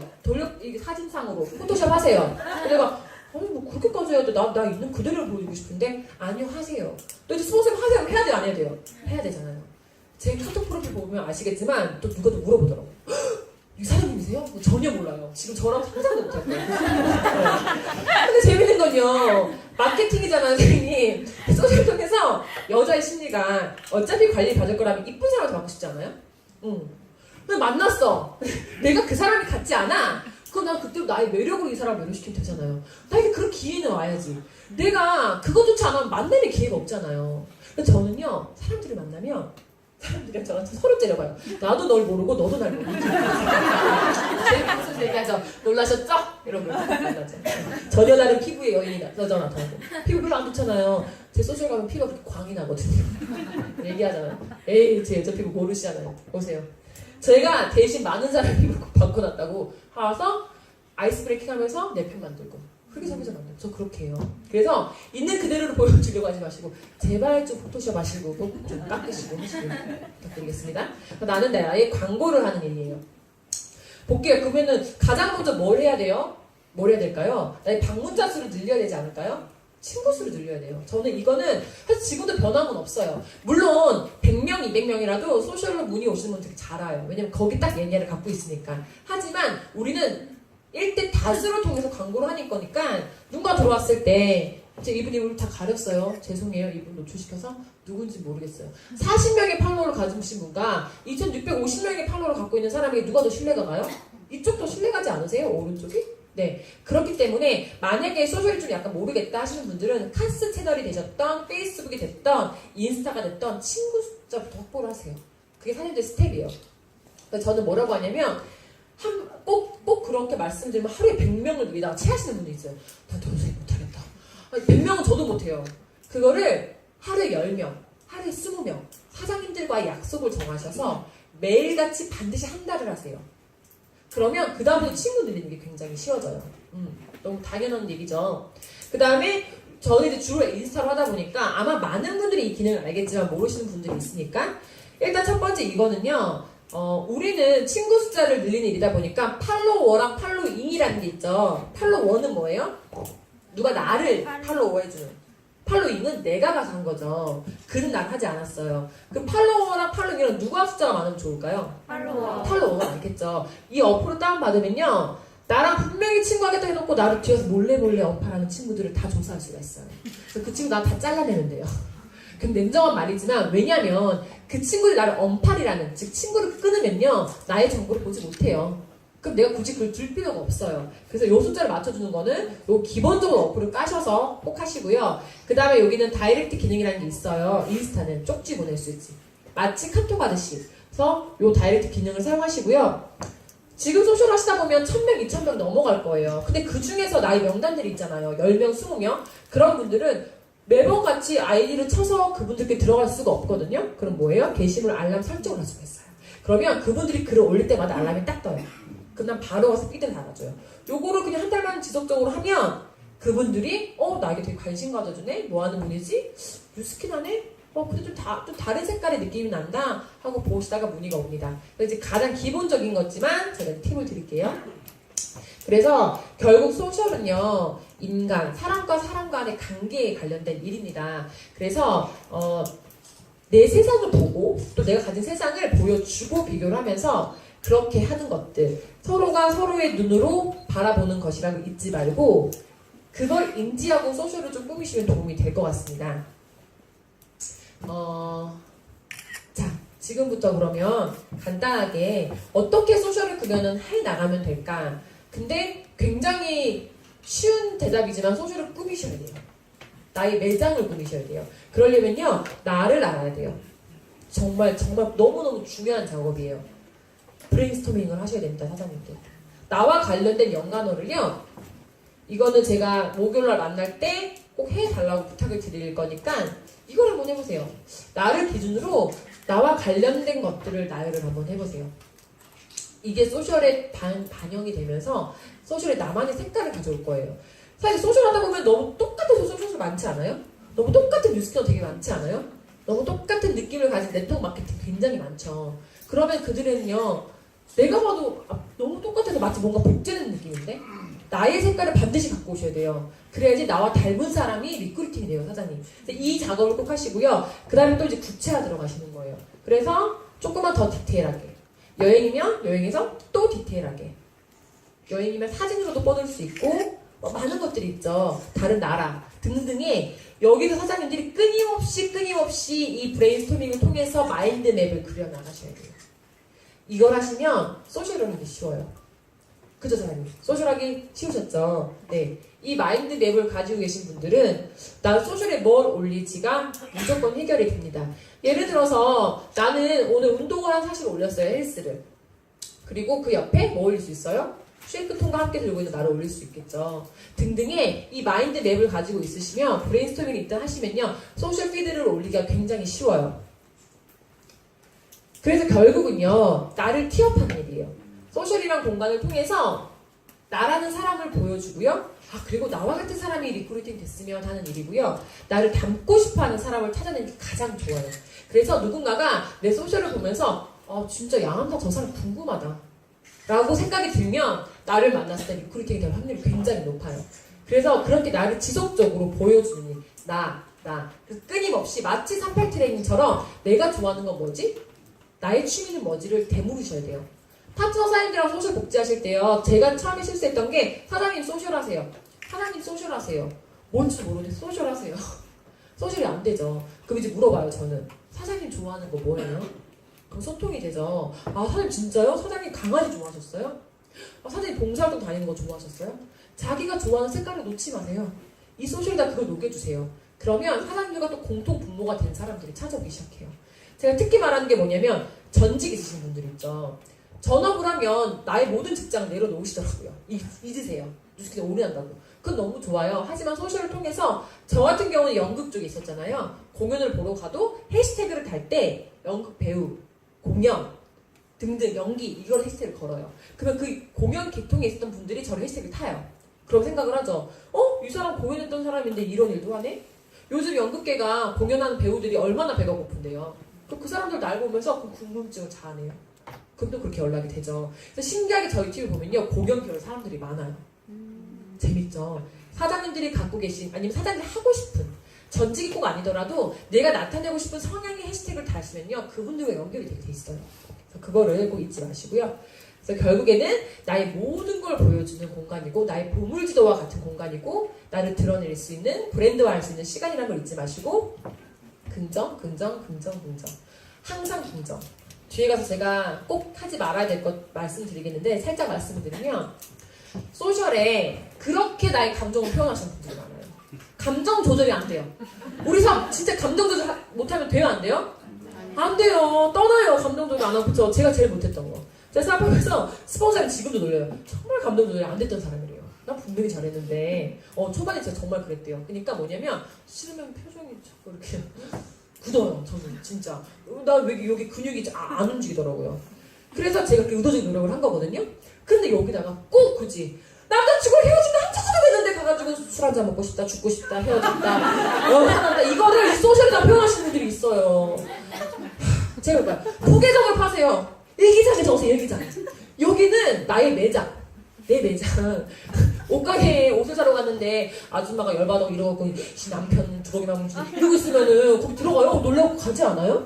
Speaker 1: 이게 사진상으로 포토샵 하세요. 그래서 아니 뭐 그렇게까지 해야 돼. 나 있는 그대로를 보여주고 싶은데 아니요 하세요. 또 이제 스폰서 하세요. 해야 돼요 안 해야 돼요? 해야 되잖아요. 제 카톡 프로필 보면 아시겠지만 또 누가 또 물어보더라고. 이 사장님이세요? 전혀 몰라요. 지금 저랑 상상도 못할 거예요. 근데 재밌는 건요. 마케팅이잖아요, 선생님. 소셜 통해서 여자의 심리가 어차피 관리 받을 거라면 이쁜 사람을 더 받고 싶지 않아요? 응. 근데 만났어. 내가 그 사람이 같지 않아? 그럼 난 그때로 나의 매력으로 이 사람을 매료시키면 되잖아요. 나에게 그런 기회는 와야지. 내가 그것조차 안 하면 만남의 기회가 없잖아요. 근데 저는요, 사람들을 만나면 사람들이랑 저한테 서로 째려봐요. 나도 널 모르고 너도 날 모르고. 제일 무슨 얘기하죠? 놀라셨죠? 이러고 만나죠. 전혀 다른 피부의 여인이 여자 나타나고. 피부 별로 안 좋잖아요. 제 소셜 가면 피부가 그렇게 광이 나거든요. 얘기하잖아요. 에이 제 여자 피부 모르시잖아요. 보세요. 제가 대신 많은 사람 피부 바꿔놨다고 와서 아이스 브레이킹 하면서 내 편 만들고 그렇게 사귀자 만나요. 저 그렇게 해요. 그래서 있는 그대로를 보여주려고 하지 마시고 제발 좀 포토샵 하시고 좀 깎으시고 하시고 부탁드리겠습니다. 나는 나의 광고를 하는 일이에요. 볼게요. 그러면은 가장 먼저 뭘 해야 돼요? 뭘 해야 될까요? 나의 방문자 수를 늘려야 되지 않을까요? 친구 수를 늘려야 돼요. 저는 이거는 사실 지금도 변한 건 없어요. 물론 100명, 200명이라도 소셜로 문의 오시는 분 되게 잘 와요. 왜냐면 거기 딱 얘네를 갖고 있으니까. 하지만 우리는 1대 다수를 통해서 광고를 하는 거니까 누가 들어왔을 때 이제 이분이 우리 다 가렸어요. 죄송해요. 이분 노출시켜서 누군지 모르겠어요. 40명의 팔로워를 가지신 분과 2650명의 팔로워를 갖고 있는 사람에게 누가 더 신뢰가 가요? 이쪽도 신뢰가지 않으세요? 오른쪽이? 네. 그렇기 때문에 만약에 소셜이 좀 약간 모르겠다 하시는 분들은 카스 채널이 되셨던 페이스북이 됐던 인스타가 됐던 친구 숫자부터 확보를 하세요. 그게 사람들의 스텝이에요. 그러니까 저는 뭐라고 하냐면 꼭 그렇게 말씀드리면 하루에 100명을 위에다가 채하시는 분도 있어요. 나 도저히 못하겠다. 100명은 저도 못해요. 그거를 하루에 10명, 하루에 20명 사장님들과의 약속을 정하셔서 매일같이 반드시 한 달을 하세요. 그러면 그 다음부터 친구 늘리는 게 굉장히 쉬워져요. 너무 당연한 얘기죠. 그 다음에 저는 이제 주로 인스타로 하다 보니까 아마 많은 분들이 이 기능을 알겠지만 모르시는 분들이 있으니까 일단 첫 번째 이거는요. 우리는 친구 숫자를 늘리는 일이다 보니까 팔로워랑 팔로잉이라는 게 있죠. 팔로워는 뭐예요? 누가 나를 팔로워 해주는. 팔로잉은 내가 가서 한 거죠. 그는 날 하지 않았어요. 그 팔로워랑 팔로잉이랑 누가 숫자가 많으면 좋을까요? 팔로워가 많겠죠. 이 어플을 다운받으면요. 나랑 분명히 친구하겠다 해놓고 나를 뒤에서 몰래 언팔하는 친구들을 다 조사할 수가 있어요. 그래서 그 친구 나 다 잘라내면 돼요. 그럼 냉정한 말이지만 왜냐면 그 친구들이 나를 언팔이라는 즉 친구를 끊으면요. 나의 정보를 보지 못해요. 그럼 내가 굳이 그걸 줄 필요가 없어요. 그래서 이 숫자를 맞춰주는 거는 요 기본적으로 어플을 까셔서 꼭 하시고요. 그 다음에 여기는 다이렉트 기능이라는 게 있어요. 인스타는 쪽지 보낼 수 있지. 마치 카톡 하듯이. 그래서 요 다이렉트 기능을 사용하시고요. 지금 소셜 하시다 보면 1000명, 2000명 넘어갈 거예요. 근데 그 중에서 나의 명단들이 있잖아요. 10명, 20명. 그런 분들은 매번 같이 아이디를 쳐서 그분들께 들어갈 수가 없거든요. 그럼 뭐예요? 게시물 알람 설정을 할 수가 있어요. 그러면 그분들이 글을 올릴 때마다 알람이 딱 떠요. 그럼 난 바로 가서 삐들 달아줘요. 요거를 그냥 한 달만 지속적으로 하면 그분들이 나에게 되게 관심 가져주네? 뭐 하는 분이지? 뉴스킨하네? 근데 좀 다른 색깔의 느낌이 난다? 하고 보시다가 문의가 옵니다. 그래서 이제 가장 기본적인 거지만 제가 팁을 드릴게요. 그래서 결국 소셜은요, 사람과 사람 간의 관계에 관련된 일입니다. 그래서, 내 세상을 보고 또 내가 가진 세상을 보여주고 비교를 하면서 그렇게 하는 것들. 서로가 서로의 눈으로 바라보는 것이라고 잊지 말고 그걸 인지하고 소셜을 좀 꾸미시면 도움이 될 것 같습니다. 자, 지금부터 그러면 간단하게 어떻게 소셜을 구현은 해 나가면 될까? 근데 굉장히 쉬운 대답이지만 소셜을 꾸미셔야 돼요. 나의 매장을 꾸미셔야 돼요. 그러려면요, 나를 알아야 돼요. 정말 너무너무 중요한 작업이에요. 브레인스토밍을 하셔야 됩니다, 사장님들. 나와 관련된 연관어를요, 이거는 제가 목요일날 만날 때 꼭 해달라고 부탁을 드릴 거니까 이걸 한번 해보세요. 나를 기준으로 나와 관련된 것들을 나열을 한번 해보세요. 이게 소셜에 반영이 되면서 소셜에 나만의 색깔을 가져올 거예요. 사실 소셜 하다 보면 너무 똑같은 소셜 많지 않아요? 너무 똑같은 뉴스키너 되게 많지 않아요? 너무 똑같은 느낌을 가진 네트워크 마케팅 굉장히 많죠. 그러면 그들은요, 내가 봐도 너무 똑같아서 마치 뭔가 복제된 느낌인데? 나의 색깔을 반드시 갖고 오셔야 돼요. 그래야지 나와 닮은 사람이 리크루팅이 돼요, 사장님. 이 작업을 꼭 하시고요. 그 다음에 또 이제 구체화 들어가시는 거예요. 그래서 조금만 더 디테일하게. 여행이면 여행에서 또 디테일하게. 여행이면 사진으로도 뻗을 수 있고 많은 것들이 있죠. 다른 나라 등등에 여기서 사장님들이 끊임없이 이 브레인스토밍을 통해서 마인드맵을 그려나가셔야 돼요. 이걸 하시면 소셜을 하기 쉬워요. 그죠, 사장님? 소셜하기 쉬우셨죠? 네. 이 마인드맵을 가지고 계신 분들은 난 소셜에 뭘 올릴지가 무조건 해결이 됩니다. 예를 들어서 나는 오늘 운동을 한 사실 올렸어요, 헬스를. 그리고 그 옆에 뭐 올릴 수 있어요? 쉐이크통과 함께 들고 있는 나를 올릴 수 있겠죠. 등등의 이 마인드맵을 가지고 있으시면 브레인스토밍을 일단 하시면요. 소셜 피드를 올리기가 굉장히 쉬워요. 그래서 결국은요. 나를 티업하는 일이에요. 소셜이란 공간을 통해서 나라는 사람을 보여주고요. 그리고 나와 같은 사람이 리크루팅 됐으면 하는 일이고요. 나를 닮고 싶어하는 사람을 찾아내는 게 가장 좋아요. 그래서 누군가가 내 소셜을 보면서 진짜 양한다 저 사람 궁금하다 라고 생각이 들면 나를 만났을 때 리크루팅이 될 확률이 굉장히 높아요. 그래서 그렇게 나를 지속적으로 보여주는 일. 나. 끊임없이 마치 38 트레이닝처럼 내가 좋아하는 건 뭐지? 나의 취미는 뭐지를 되물으셔야 돼요. 파트너 사장님들이랑 소셜 복지하실 때요. 제가 처음에 실수했던 게 사장님 소셜하세요. 사장님 소셜하세요. 뭔지 모르는데 소셜하세요. 소셜이 안 되죠. 그럼 이제 물어봐요, 저는. 사장님 좋아하는 거 뭐예요? 그럼 소통이 되죠. 사장님 진짜요? 사장님 강아지 좋아하셨어요? 사장님 봉사활동 다니는 거 좋아하셨어요? 자기가 좋아하는 색깔을 놓지 마세요. 이 소셜에다 그걸 녹여주세요. 그러면 사장님과 또 공통 분모가 된 사람들이 찾아오기 시작해요. 제가 특히 말하는 게 뭐냐면 전직 있으신 분들 있죠. 전업을 하면 나의 모든 직장을 내려놓으시더라고요. 잊으세요. 뉴스키는 오래 한다고. 그건 너무 좋아요. 하지만 소셜을 통해서 저 같은 경우는 연극 쪽에 있었잖아요. 공연을 보러 가도 해시태그를 달 때 연극 배우, 공연 등등 연기 이걸 해시태그를 걸어요. 그러면 그 공연 계통에 있었던 분들이 저를 해시태그를 타요. 그럼 생각을 하죠. 이 사람 공연했던 사람인데 이런 일도 하네? 요즘 연극계가 공연하는 배우들이 얼마나 배가 고픈데요. 그럼 그 사람들 날 보면서 그 궁금증을 자아내요. 그럼 또 그렇게 연락이 되죠. 그래서 신기하게 저희 팀을 보면요. 공연 배울 사람들이 많아요. 재밌죠. 사장님들이 갖고 계신 아니면 사장님이 하고 싶은 전직이 꼭 아니더라도 내가 나타내고 싶은 성향의 해시태그를 달시면요. 그분들과 연결이 되게 돼 있어요. 그래서 그거를 꼭 잊지 마시고요. 그래서 결국에는 나의 모든 걸 보여주는 공간이고 나의 보물지도와 같은 공간이고 나를 드러낼 수 있는 브랜드화할 수 있는 시간이라는 걸 잊지 마시고 긍정. 항상 긍정. 뒤에 가서 제가 꼭 하지 말아야 될 것 말씀드리겠는데 살짝 말씀을 드리면 소셜에 그렇게 나의 감정을 표현하시는 분들이 많아요. 감정 조절이 안 돼요. 우리 사람 진짜 감정 조절 못하면 돼요? 안 돼요? 안 돼요. 떠나요. 감정 조절 안 하고. 그쵸? 제가 제일 못했던 거. 제가 스타벅에서 스폰서는 지금도 놀려요. 정말 감정 조절이 안 됐던 사람이래요. 나 분명히 잘했는데 초반에 제가 정말 그랬대요. 그러니까 뭐냐면 싫으면 표정이 자꾸 이렇게 굳어요. 저는 진짜. 나 왜 여기 근육이 안 움직이더라고요. 그래서 제가 그렇게 의도적인 노력을 한 거거든요. 근데 여기다가 꼭 굳이 남자친구랑 헤어진다 한참 됐는데 가가지고 술 한잔 먹고 싶다, 죽고 싶다, 헤어졌다, 화난다 이거를 소셜에다 표현하시는 분들이 있어요. 제가 볼까요? 부계정을 파세요. 일기장에 적으세요. 일기장. 여기는 나의 매장. 내 매장. 옷가게에 옷을 사러 갔는데 아줌마가 열받아 이러고 남편 두더기만 뭉치 이러고 있으면은 거기 들어가요? 놀라고 가지 않아요?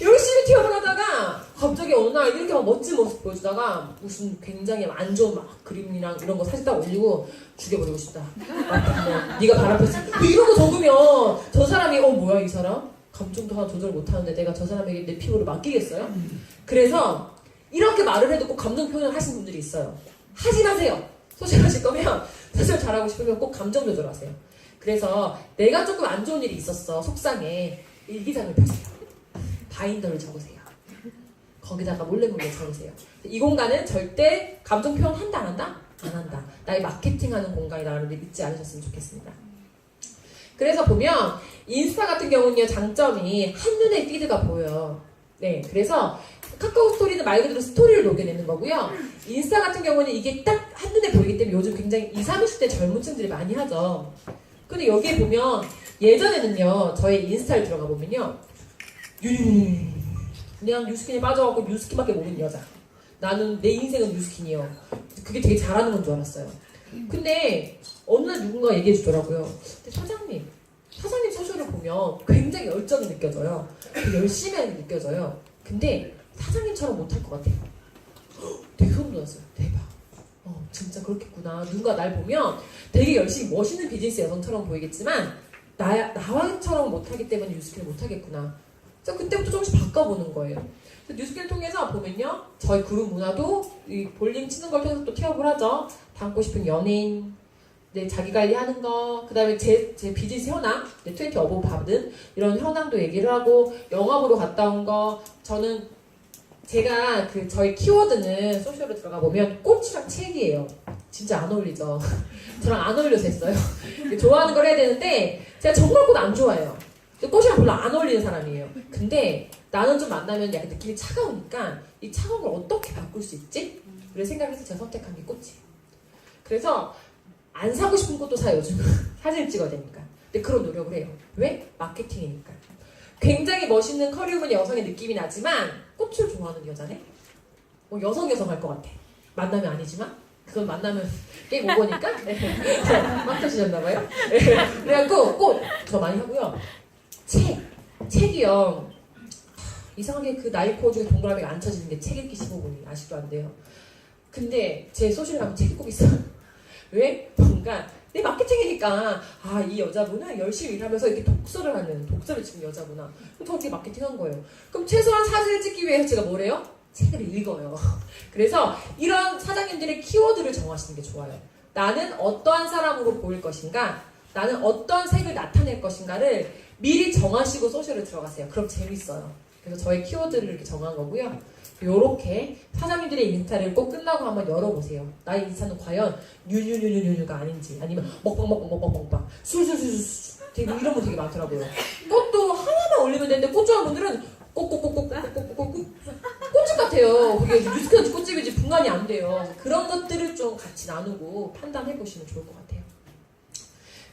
Speaker 1: 열심히 튀어를 하다가 갑자기 어느 날 이렇게 막 멋진 모습 보여주다가 무슨 굉장히 안 좋은 막 그림이랑 이런 거 사진 딱 올리고 죽여버리고 싶다. 네가 바람폈어. 이런 거 적으면 저 사람이 뭐야 이 사람? 감정도 하나 조절 못하는데 내가 저 사람에게 내 피부를 맡기겠어요? 그래서 이렇게 말을 해도 꼭 감정 표현을 하시는 분들이 있어요. 하지 마세요. 소셜 하실 거면 소셜 잘하고 싶으면 꼭 감정 조절하세요. 그래서 내가 조금 안 좋은 일이 있었어. 속상해. 일기장을 펴세요. 바인더를 적으세요. 거기다가 몰래 적으세요. 이 공간은 절대 감정 표현 한다 안 한다? 안 한다. 나의 마케팅하는 공간이라는 걸 잊지 않으셨으면 좋겠습니다. 그래서 보면 인스타 같은 경우는요. 장점이 한눈에 피드가 보여요. 네, 그래서 카카오 스토리는 말 그대로 스토리를 녹여내는 거고요. 인스타 같은 경우는 이게 딱 한눈에 보이기 때문에 요즘 굉장히 20, 30대 젊은 층들이 많이 하죠. 근데 여기에 보면 예전에는요. 저의 인스타를 들어가 보면요. 그냥 뉴스킨에 빠져갖고 뉴스킨밖에 모르는 여자. 나는 내 인생은 뉴스킨이요. 그게 되게 잘하는 건 줄 알았어요. 근데 어느 날 누군가 얘기해 주더라고요. 근데 사장님 소셜을 보면 굉장히 열정이 느껴져요. 열심히 하는 게 느껴져요. 근데 사장님처럼 못할 것 같아요. 되게 소름 돋았어요. 대박. 진짜 그렇겠구나. 누가 날 보면 되게 열심히 멋있는 비즈니스 여성처럼 보이겠지만 나와처럼 못하기 때문에 뉴스킬을 못하겠구나. 그래서 그때부터 조금씩 바꿔보는 거예요. 뉴스킬을 통해서 보면요, 저희 그룹 문화도 이 볼링 치는 걸 통해서 또 티업을 하죠. 닮고 싶은 연예인, 네, 자기 관리하는 거, 그 다음에 제 비즈니스 현황, 네, 20 어버브 받은 이런 현황도 얘기를 하고, 영업으로 갔다 온 거, 제가 저희 키워드는 소셜로 들어가 보면 꽃이랑 책이에요. 진짜 안 어울리죠? 저랑 안 어울려서 했어요. 좋아하는 걸 해야 되는데, 제가 정말 꽃 안 좋아해요. 꽃이랑 별로 안 어울리는 사람이에요. 근데 나는 좀 만나면 약간 느낌이 차가우니까 이 차가운 걸 어떻게 바꿀 수 있지? 그래서 생각해서 제가 선택한 게 꽃이에요. 그래서 안 사고 싶은 꽃도 사요, 요즘. 사진을 찍어야 되니까. 근데 그런 노력을 해요. 왜? 마케팅이니까. 굉장히 멋있는 커리어분 여성의 느낌이 나지만 꽃을 좋아하는 여자네? 여성 할 것 같아. 만나면 아니지만 그건 만나면 게임 오버니까 막 터지셨나봐요. 그래갖고 꽃 저 많이 하고요. 책이요. 이상하게 그 나이코 중에 동그라미가 안 쳐지는 게 책 읽기 15분이 아직도 안 돼요. 근데 제 소셜에 가면 책이 꼭 있어요. 왜? 뭔가 내 마케팅이니까 이 여자분은 열심히 일하면서 이렇게 독서를 치는 여자구나. 그럼 저렇게 마케팅한 거예요. 그럼 최소한 사진을 찍기 위해서 제가 뭐래요? 책을 읽어요. 그래서 이런 사장님들의 키워드를 정하시는 게 좋아요. 나는 어떠한 사람으로 보일 것인가, 나는 어떤 색을 나타낼 것인가를 미리 정하시고 소셜에 들어가세요. 그럼 재밌어요. 그래서 저의 키워드를 이렇게 정한 거고요. 요렇게 사장님들의 인스타를 꼭 끝나고 한번 열어보세요. 나의 인스타는 과연 뉴뉴가 아닌지, 아니면 먹방 술술술술 되게 이런 분 되게 많더라고요. 꽃도 하나만 올리면 되는데 꽃 좋아하는 분들은 꽃집 같아요. 그게 뉴스까지 꽃집이지 분간이 안 돼요. 그런 것들을 좀 같이 나누고 판단해 보시면 좋을 것 같아요.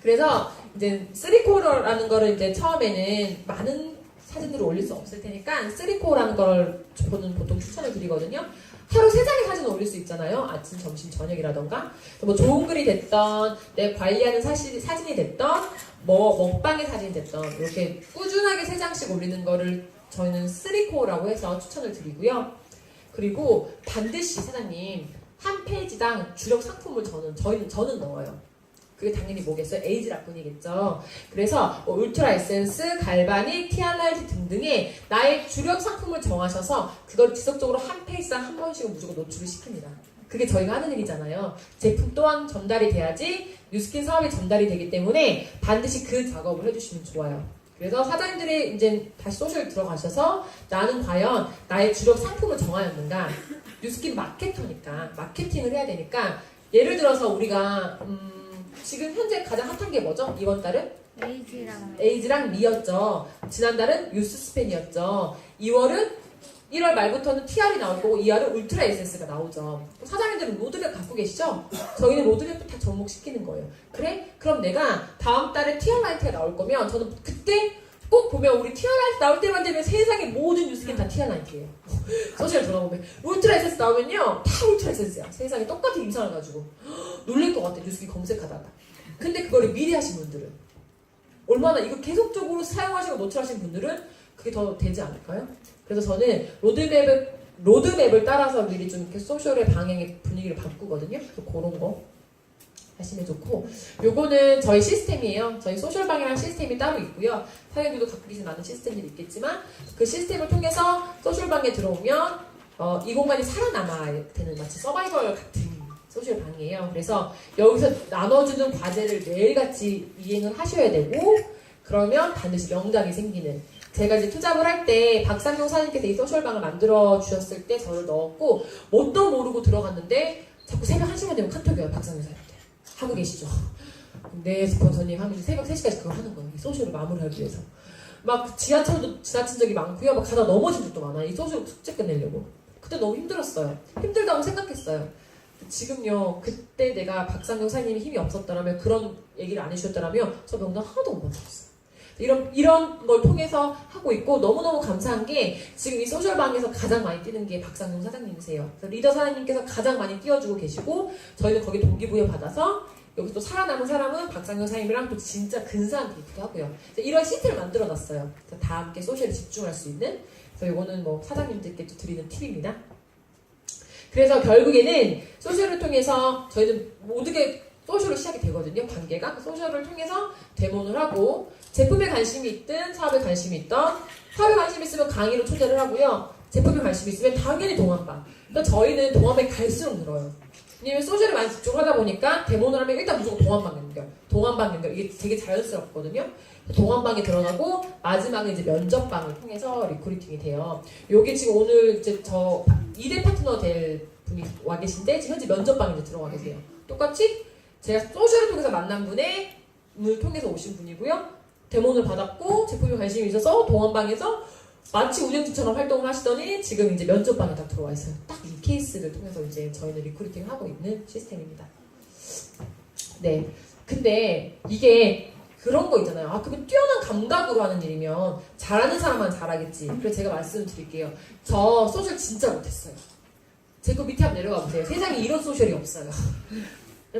Speaker 1: 그래서 이제 3코어라는 거를 이제 처음에는 많은 사진들을 올릴 수 없을 테니까 3코어라는 걸 저는 보통 추천을 드리거든요. 하루 3장의 사진을 올릴 수 있잖아요. 아침, 점심, 저녁이라던가. 뭐 좋은 글이 됐던, 내 관리하는 사진이 됐던, 먹방의 사진이 됐던, 이렇게 꾸준하게 3장씩 올리는 거를 저희는 3코어라고 해서 추천을 드리고요. 그리고 반드시 사장님, 한 페이지당 주력 상품을 저는 넣어요. 그게 당연히 뭐겠어요? 에이즈락뿐이겠죠. 그래서 울트라 에센스, 갈바닉, 티알라이트 등등의 나의 주력 상품을 정하셔서 그걸 지속적으로 한 페이지당 한 번씩은 무조건 노출을 시킵니다. 그게 저희가 하는 일이잖아요. 제품 또한 전달이 돼야지 뉴스킨 사업이 전달이 되기 때문에 반드시 그 작업을 해주시면 좋아요. 그래서 사장님들이 이제 다시 소셜 들어가셔서 나는 과연 나의 주력 상품을 정하였는가? 뉴스킨 마케터니까 마케팅을 해야 되니까 예를 들어서 우리가 지금 현재 가장 핫한 게 뭐죠? 이번 달은? 에이즈랑 미였죠. 지난달은 유스스펜이었죠. 1월 말부터는 TR이 나올 거고 2월은 울트라 에센스가 나오죠. 사장님들은 로드맵 갖고 계시죠? 저희는 로드맵도 다 접목시키는 거예요. 그래? 그럼 내가 다음 달에 TR 라이트가 나올 거면 저는 그때 꼭 보면 우리 TR 라이트 나올 때만 되면 세상의 모든 뉴스킨 다 TR 라이트예요. 소셜 들어가보면 울트라 에센스 나오면요 다 울트라 에센스야. 세상에 똑같은 임상을 가지고 놀랄 것 같아. 뉴스킨 검색하다가. 근데 그거를 미리 하신 분들은 얼마나 이거 계속적으로 사용하시고 노출하신 분들은 그게 더 되지 않을까요? 그래서 저는 로드맵을 따라서 미리 좀 이렇게 소셜의 방향의 분위기를 바꾸거든요. 그래서 그런 거 하시면 좋고, 요거는 저희 시스템이에요. 저희 소셜 방향 시스템이 따로 있고요. 사장님들도 갖고 계신 많은 시스템들이 있겠지만 그 시스템을 통해서 소셜 방에 들어오면 이 공간이 살아남아야 되는 마치 서바이벌 같은 소셜 방이에요. 그래서 여기서 나눠주는 과제를 매일같이 이행을 하셔야 되고, 그러면 반드시 명장이 생기는. 제가 이제 투잡을 할 때 박상용 사장님께서 이 소셜방을 만들어 주셨을 때 저를 넣었고 뭣도 모르고 들어갔는데 자꾸 새벽 1시간 되면 카톡이 와요. 박상용 사장님한테. 하고 계시죠? 네, 스폰서님 하면서 새벽 3시까지 그걸 하는 거예요. 이 소셜을 마무리하기 위해서. 막 지하철도 지나친 적이 많고요. 막 가다 넘어진 적도 많아요. 이 소셜 숙제 끝내려고. 그때 너무 힘들었어요. 힘들다고 생각했어요. 지금요, 그때 내가 박상용 사장님이 힘이 없었더라면, 그런 얘기를 안 해주셨더라면 저 명단 하나도 못 만들었어요. 이런 걸 통해서 하고 있고 너무너무 감사한 게 지금 이 소셜방에서 가장 많이 뛰는 게 박상용 사장님이세요. 그래서 리더 사장님께서 가장 많이 띄워주고 계시고 저희는 거기 동기부여 받아서 여기 또 살아남은 사람은 박상용 사장님이랑 또 진짜 근사한 데이트도 하고요. 이런 시스템을 만들어놨어요. 다 함께 소셜에 집중할 수 있는. 그래서 이거는 뭐 사장님들께 또 드리는 팁입니다. 그래서 결국에는 소셜을 통해서 저희는 모든 게 소셜로 시작이 되거든요. 관계가 소셜을 통해서 데모를 하고 제품에 관심이 있든 사업에 관심이 있던 사업에 관심이 있으면 강의로 초대를 하고요. 제품에 관심이 있으면 당연히 동안방. 그러니까 저희는 동안방에 갈수록 늘어요. 왜냐면 소셜에 많이 집중하다 보니까 데모를 하면 일단 무조건 동안방 연결 이게 되게 자연스럽거든요. 동안방에 들어가고 마지막에 이제 면접방을 통해서 리크루팅이 돼요. 요게 지금 오늘 이제 저 2대 파트너 될 분이 와 계신데 지금 현재 면접방에 이제 들어가 계세요. 똑같이 제가 소셜을 통해서 만난 분을 통해서 오신 분이고요. 데모를 받았고 제품에 관심이 있어서 동안방에서 마치 운영진처럼 활동을 하시더니 지금 이제 면접방에 딱 들어와 있어요. 딱 이 케이스를 통해서 이제 저희는 리크루팅을 하고 있는 시스템입니다. 네. 근데 이게 그런 거 있잖아요. 아, 그러면 뛰어난 감각으로 하는 일이면 잘하는 사람만 잘하겠지. 그래서 제가 말씀드릴게요. 저 소셜 진짜 못했어요. 제 거 밑에 한번 내려가 보세요. 세상에 이런 소셜이 없어요.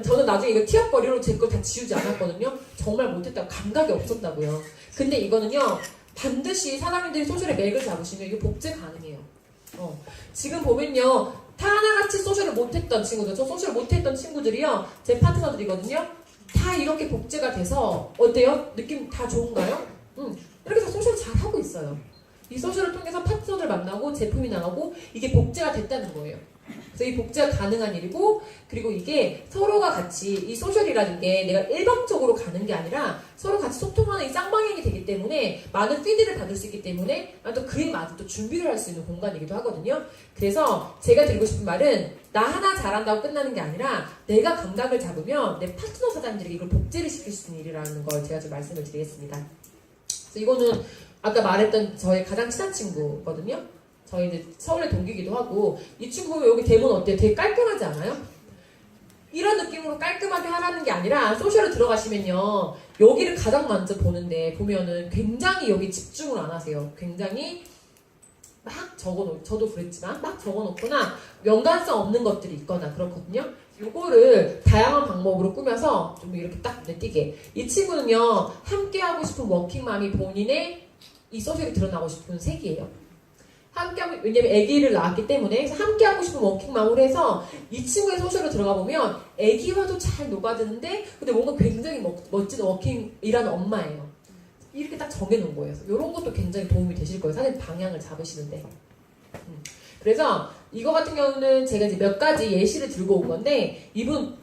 Speaker 1: 저는 나중에 이거 티업거리로 제 걸 다 지우지 않았거든요. 정말 못했다고 감각이 없었다고요. 근데 이거는요. 반드시 사장님들이 소셜의 맥을 잡으시면 이게 복제 가능해요. 지금 보면요. 다 하나같이 소셜을 못했던 친구들, 저 소셜 못했던 친구들이요. 제 파트너들이거든요. 다 이렇게 복제가 돼서 어때요? 느낌 다 좋은가요? 이렇게 다 소셜 잘 하고 있어요. 이 소셜을 통해서 파트너들 만나고 제품이 나가고 이게 복제가 됐다는 거예요. 그래서 이 복제가 가능한 일이고 그리고 이게 서로가 같이 이 소셜이라는 게 내가 일방적으로 가는 게 아니라 서로 같이 소통하는 이 쌍방향이 되기 때문에 많은 피드를 받을 수 있기 때문에 또 그에 맞은 또 준비를 할 수 있는 공간이기도 하거든요. 그래서 제가 드리고 싶은 말은 나 하나 잘한다고 끝나는 게 아니라 내가 감각을 잡으면 내 파트너 사장님들에게 이걸 복제를 시킬 수 있는 일이라는 걸 제가 좀 말씀을 드리겠습니다. 그래서 이거는 아까 말했던 저의 가장 친한 친구거든요. 저희 이제 서울의 동기기도 하고 이 친구 보면 여기 대본 어때요? 되게 깔끔하지 않아요? 이런 느낌으로 깔끔하게 하라는 게 아니라 소셜에 들어가시면요 여기를 가장 먼저 보는데 보면은 굉장히 여기 집중을 안 하세요. 굉장히 막 적어놓고 저도 그랬지만 막 적어놓거나 연관성 없는 것들이 있거나 그렇거든요. 요거를 다양한 방법으로 꾸며서 좀 이렇게 딱 눈에 띄게 이 친구는요 함께 하고 싶은 워킹맘이 본인의 이 소셜에 드러나고 싶은 색이에요. 함께하고, 왜냐면 아기를 낳았기 때문에 함께하고 싶은 워킹맘으로 해서 이 친구의 소셜로 들어가 보면 아기와도 잘 녹아드는데 근데 뭔가 굉장히 멋진 워킹이라는 엄마예요. 이렇게 딱 정해놓은 거예요. 이런 것도 굉장히 도움이 되실 거예요. 사실 방향을 잡으시는데. 그래서 이거 같은 경우는 제가 이제 몇 가지 예시를 들고 온 건데 이분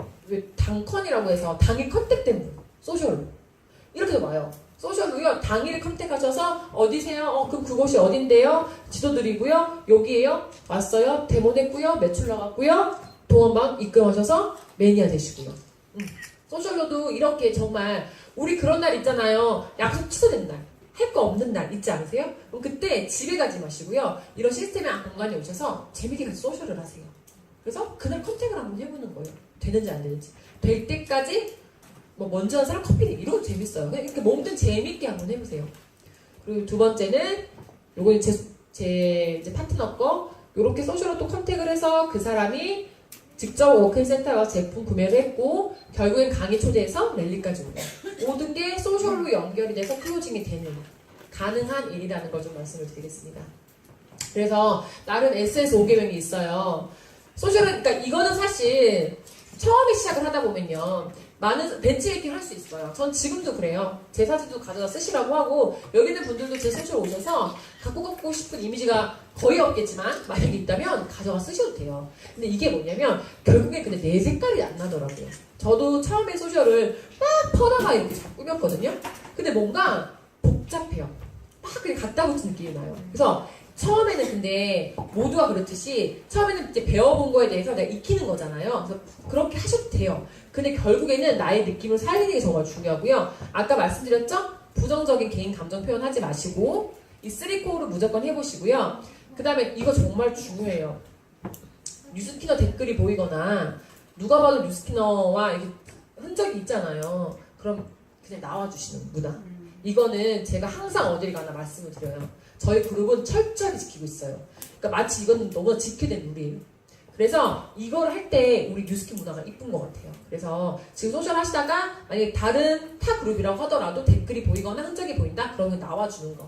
Speaker 1: 당컨이라고 해서 당일 컨택된 분 소셜로 이렇게 와요. 소셜로요. 당일 컨택하셔서 어디세요? 그럼 그곳이 어딘데요? 지도 드리고요. 여기에요. 왔어요. 데모 냈고요. 매출 나갔고요. 동원방 입금하셔서 매니아 되시고요. 소셜로도 이렇게 정말 우리 그런 날 있잖아요. 약속 취소된 날. 할 거 없는 날 있지 않으세요? 그럼 그때 집에 가지 마시고요. 이런 시스템의 공간에 오셔서 재밌게 같이 소셜을 하세요. 그래서 그날 컨택을 한번 해보는 거예요. 되는지 안 되는지. 될 때까지 뭐 먼저 하는 사람 커피 이런 거 재밌어요. 그냥 이렇게 뭐든 재밌게 한번 해보세요. 그리고 두 번째는 요거 제 이제 파트너 거 요렇게 소셜로 또 컨택을 해서 그 사람이 직접 워크인센터에 가서 제품 구매를 했고 결국엔 강의 초대해서 랠리까지 오고 모든 게 소셜로 연결이 돼서 클로징이 되는 가능한 일이라는 걸 좀 말씀을 드리겠습니다. 그래서 나름 SS 5개명이 있어요. 소셜은 그러니까 이거는 사실 처음에 시작을 하다 보면요. 많은 벤치메이킹 할 수 있어요. 전 지금도 그래요. 제 사진도 가져다 쓰시라고 하고 여기 있는 분들도 제 소셜 오셔서 갖고 가고 싶은 이미지가 거의 없겠지만 만약에 있다면 가져가 쓰셔도 돼요. 근데 이게 뭐냐면 결국에 근데 내 색깔이 안 나더라고요. 저도 처음에 소셜을 막 퍼다가 이렇게 잘 꾸몄거든요. 근데 뭔가 복잡해요. 막 그냥 갖다 붙인 느낌이 나요. 그래서 처음에는 근데 모두가 그렇듯이 처음에는 이제 배워본 거에 대해서 내가 익히는 거잖아요. 그래서 그렇게 하셔도 돼요. 근데 결국에는 나의 느낌을 살리는 게 정말 중요하고요. 아까 말씀드렸죠? 부정적인 개인 감정 표현하지 마시고 이 3코어를 무조건 해보시고요. 그 다음에 이거 정말 중요해요. 뉴스키너 댓글이 보이거나 누가 봐도 뉴스키너와 이렇게 흔적이 있잖아요. 그럼 그냥 나와주시는 문화. 이거는 제가 항상 어딜 가나 말씀을 드려요. 저희 그룹은 철저하게 지키고 있어요. 그러니까 마치 이건 너무나 지켜야 될 룰이에요. 그래서 이걸 할 때 우리 뉴스킨 문화가 이쁜 것 같아요. 그래서 지금 소셜 하시다가 만약에 다른 타 그룹이라고 하더라도 댓글이 보이거나 흔적이 보인다? 그러면 나와주는 거.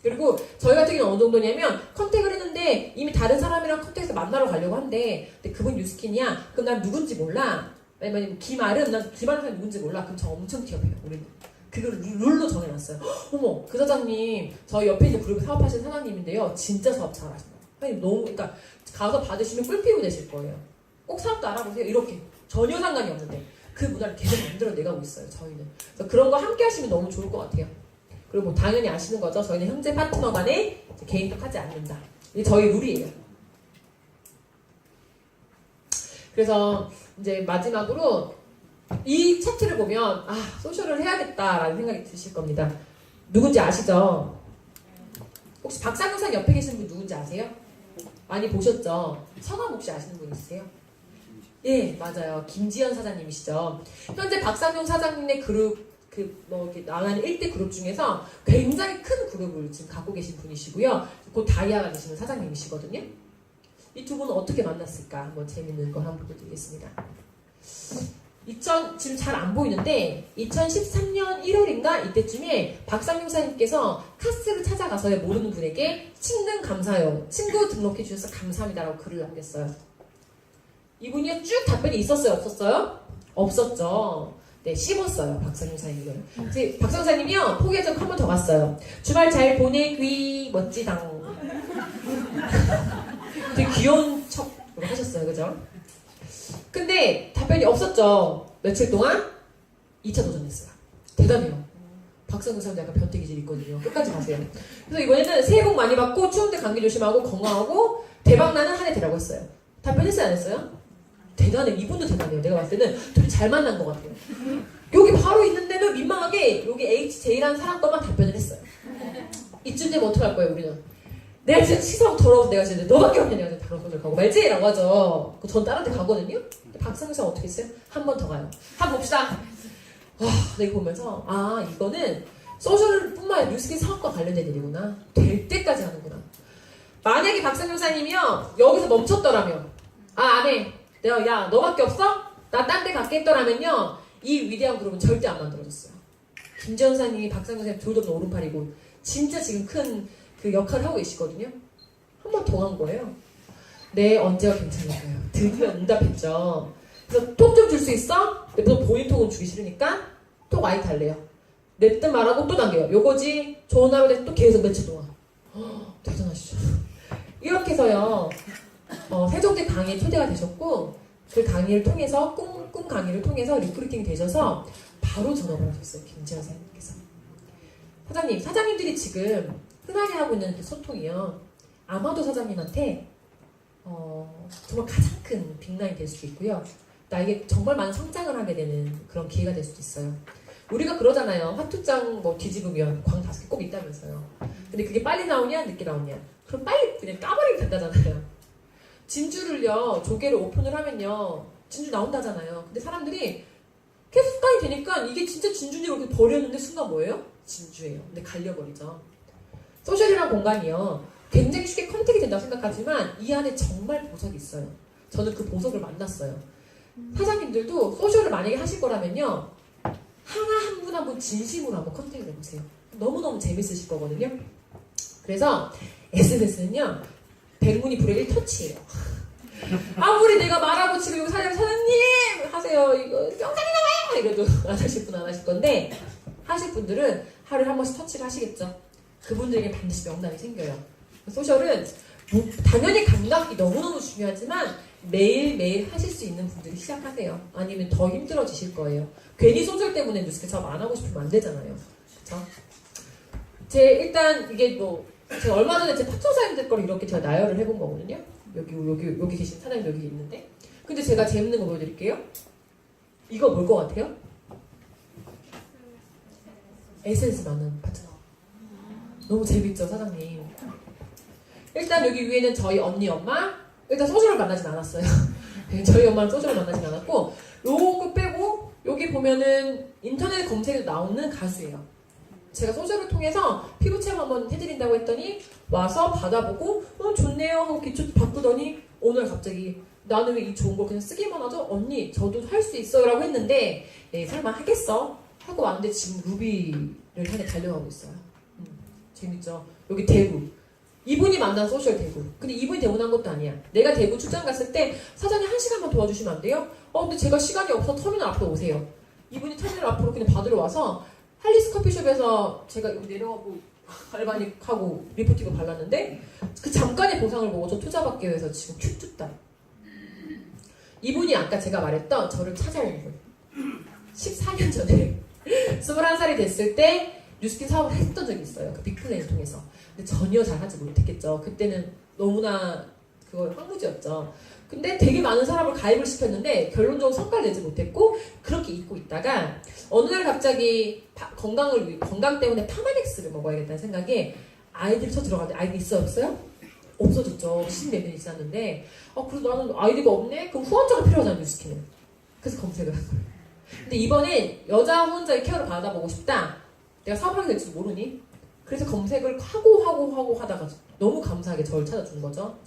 Speaker 1: 그리고 저희 같은 경우는 어느 정도냐면 컨택을 했는데 이미 다른 사람이랑 컨택해서 만나러 가려고 한데 근데 그분 뉴스킨이야? 그럼 난 누군지 몰라. 아니면 김아름? 난 김아름 사람이 누군지 몰라. 그럼 저 엄청 기업해요. 우리는. 그걸 룰로 정해놨어요. 어머 그 사장님 저희 옆에 있는 그룹에 사업하시는 사장님인데요. 진짜 사업 잘하신다. 아니 너무 그러니까 가서 받으시면 꿀피부 되실 거예요. 꼭 사업도 알아보세요. 이렇게 전혀 상관이 없는데 그 문화를 계속 만들어내가고 있어요. 저희는. 그래서 그런 거 함께 하시면 너무 좋을 것 같아요. 그리고 뭐 당연히 아시는 거죠. 저희는 형제 파트너 간에 개인톡 하지 않는다. 이게 저희 룰이에요. 그래서 이제 마지막으로 이 차트를 보면 아 소셜을 해야겠다라는 생각이 드실 겁니다. 누군지 아시죠? 혹시 박상용 옆에 계신 분 누군지 아세요? 많이 보셨죠? 성함 혹시 아시는 분 있으세요? 예, 맞아요. 김지연 사장님이시죠. 현재 박상용 사장님의 그룹 이렇게 나가는 1대 그룹 중에서 굉장히 큰 그룹을 지금 갖고 계신 분이시고요. 곧 다이아가 되시는 사장님이시거든요. 이 두 분은 어떻게 만났을까? 한번 재밌는 걸 한번 보여드리겠습니다. 지금 잘 안 보이는데 2013년 1월인가 이때쯤에 박상용 사장님께서 카스를 찾아가서 모르는 분에게 친등 감사요. 친구 등록해 주셔서 감사합니다라고 글을 남겼어요. 이분이 쭉 답변이 있었어요? 없었어요? 없었죠. 네, 씹었어요. 박상용 사장님을. 박상용 사장님이요. 포기하지 않고 한 번 더 갔어요. 주말 잘 보내귀 멋지당. 되게 귀여운 척으로 하셨어요. 그죠? 근데 답변이 없었죠. 며칠 동안 2차 도전했어요. 대단해요. 박상용 사장님 약간 변태 기질이 있거든요. 끝까지 가세요. 그래서 이번에는 새해 복 많이 받고 추운데 감기 조심하고 건강하고 대박나는 한 해 되라고 했어요. 답변했어요? 안 했어요? 대단해. 이분도 대단해요. 내가 봤을 때는 둘이 잘 만난 것 같아요. 여기 바로 있는데도 민망하게 여기 HJ라는 사람 것만 답변을 했어요. 이쯤 되면 어떡할 거예요 우리는? 내가 진짜 시선 더러워서 내가 진짜 너밖에 없냐 내가 바로 손을 가고 말지? 라고 하죠. 전 다른 데 가거든요? 근데 박상용 씨 어떻게 했어요? 한 번 더 가요. 한번 봅시다. 와, 내가 보면서 아 이거는 소셜뿐만 아니라 뉴스킨 사업과 관련된 일이구나. 될 때까지 하는구나. 만약에 박상용 사님이요 여기서 멈췄더라면 아 안 해. 내가 야 너밖에 없어? 나 딴 데 갈게 했더라면요 이 위대한 그룹은 절대 안 만들어졌어요. 김재현 사님이 박상용 사님 조도 없는 오른팔이고 진짜 지금 큰 그 역할을 하고 계시거든요. 한 번 더 한 거예요. 네, 언제가 괜찮을까요? 드디어 응답했죠. 그래서 톡 좀 줄 수 있어? 네, 본인 톡은 주기 싫으니까 톡 많이 달래요. 냈든 말하고 또 남겨요. 요거지 좋은 하루 돼서 또 계속 며칠 동안. 대단하시죠. 이렇게 해서요. 세종대 강의에 초대가 되셨고 그 강의를 통해서 꿈 강의를 통해서 리크루팅 되셔서 바로 전업을 하셨어요. 김재현 사장님께서. 사장님들이 지금 흔하게 하고 있는 그 소통이요. 아마도 사장님한테 정말 가장 큰 빅라인 될 수도 있고요. 나에게 정말 많은 성장을 하게 되는 그런 기회가 될 수도 있어요. 우리가 그러잖아요. 화투장 뭐 뒤집으면 광 5개 꼭 있다면서요. 근데 그게 빨리 나오냐 늦게 나오냐. 그럼 빨리 그냥 까버리면 된다잖아요. 진주를요. 조개를 오픈을 하면요. 진주 나온다잖아요. 근데 사람들이 계속 습관이 되니까 이게 진짜 진주인지 이렇게 버렸는데 순간 뭐예요? 진주예요. 근데 갈려버리죠. 소셜이라는 공간이요. 굉장히 쉽게 컨택이 된다고 생각하지만 이 안에 정말 보석이 있어요. 저는 그 보석을 만났어요. 사장님들도 소셜을 만약에 하실 거라면요. 한 분 한 분 진심으로 한번 컨택을 해보세요. 너무너무 재밌으실 거거든요. 그래서 SNS는요. 백문이 불여 1터치예요. 아무리 내가 말하고 지금 여기 사장님 하세요. 이거 영상이 나와요! 이래도 안 하실 분 안 하실 건데 하실 분들은 하루에 한 번씩 터치를 하시겠죠. 그분들에게 반드시 명단이 생겨요. 소셜은 당연히 감각이 너무너무 중요하지만 매일매일 하실 수 있는 분들이 시작하세요. 아니면 더 힘들어지실 거예요. 괜히 소셜 때문에 뉴스캐 작업 안 하고 싶으면 안 되잖아요. 그쵸? 일단 이게 제가 얼마 전에 제 파트너사님들 걸 이렇게 제가 나열을 해본 거거든요. 여기 계신 사장님 여기 있는데. 근데 제가 재밌는 거 보여드릴게요. 이거 뭘 것 같아요? SNS 많은 파트너. 너무 재밌죠, 사장님. 일단 여기 위에는 저희 언니 엄마. 일단 소셜을 만나진 않았어요. 저희 엄마는 소셜을 만나진 않았고 요거 빼고 여기 보면은 인터넷 검색에 나오는 가수예요. 제가 소셜을 통해서 피부 체험 한번 해드린다고 했더니 와서 받아보고 좋네요 하고 기초 바꾸더니 오늘 갑자기 나는 왜 이 좋은 걸 그냥 쓰기만 하죠? 언니 저도 할 수 있어요 라고 했는데 설마 하겠어? 하고 왔는데 지금 루비를 향해 달려가고 있어요. 재밌죠? 여기 대구. 이분이 만난 소셜 대구. 근데 이분이 대구 난 것도 아니야. 내가 대구 출장 갔을 때 사장님 1시간만 도와주시면 안 돼요? 근데 제가 시간이 없어 터미널 앞으로 오세요. 이분이 터미널 앞으로 그냥 받으러 와서 할리스 커피숍에서 제가 여기 내려가고 갈바닉하고 리프티브 발랐는데 그 잠깐의 보상을 보고 저 투자받기 위해서 지금 큐 뜯다. 이분이 아까 제가 말했던 저를 찾아온 분. 14년 전에 21살이 됐을 때 뉴스킨 사업을 했던 적이 있어요. 그 빅플랜을 통해서. 근데 전혀 잘하지 못했겠죠. 그때는 너무나 그거 황무지였죠. 근데 되게 많은 사람을 가입을 시켰는데 결론적으로 성과를 내지 못했고 그렇게 잊고 있다가 어느 날 갑자기 건강 때문에 파마넥스를 먹어야겠다는 생각에 아이디를 쳐 들어갔는데 아이디 있어요? 없어요? 없어졌죠. 10몇 년이 지났는데 그래서 나는 아이디가 없네? 그럼 후원자가 필요하잖아 뉴스킨은. 그래서 검색을 한 거예요. 근데 이번엔 여자 후원자의 케어를 받아보고 싶다. 내가 사업하게 될지 모르니? 그래서 검색을 하고 하다가 너무 감사하게 저를 찾아준 거죠.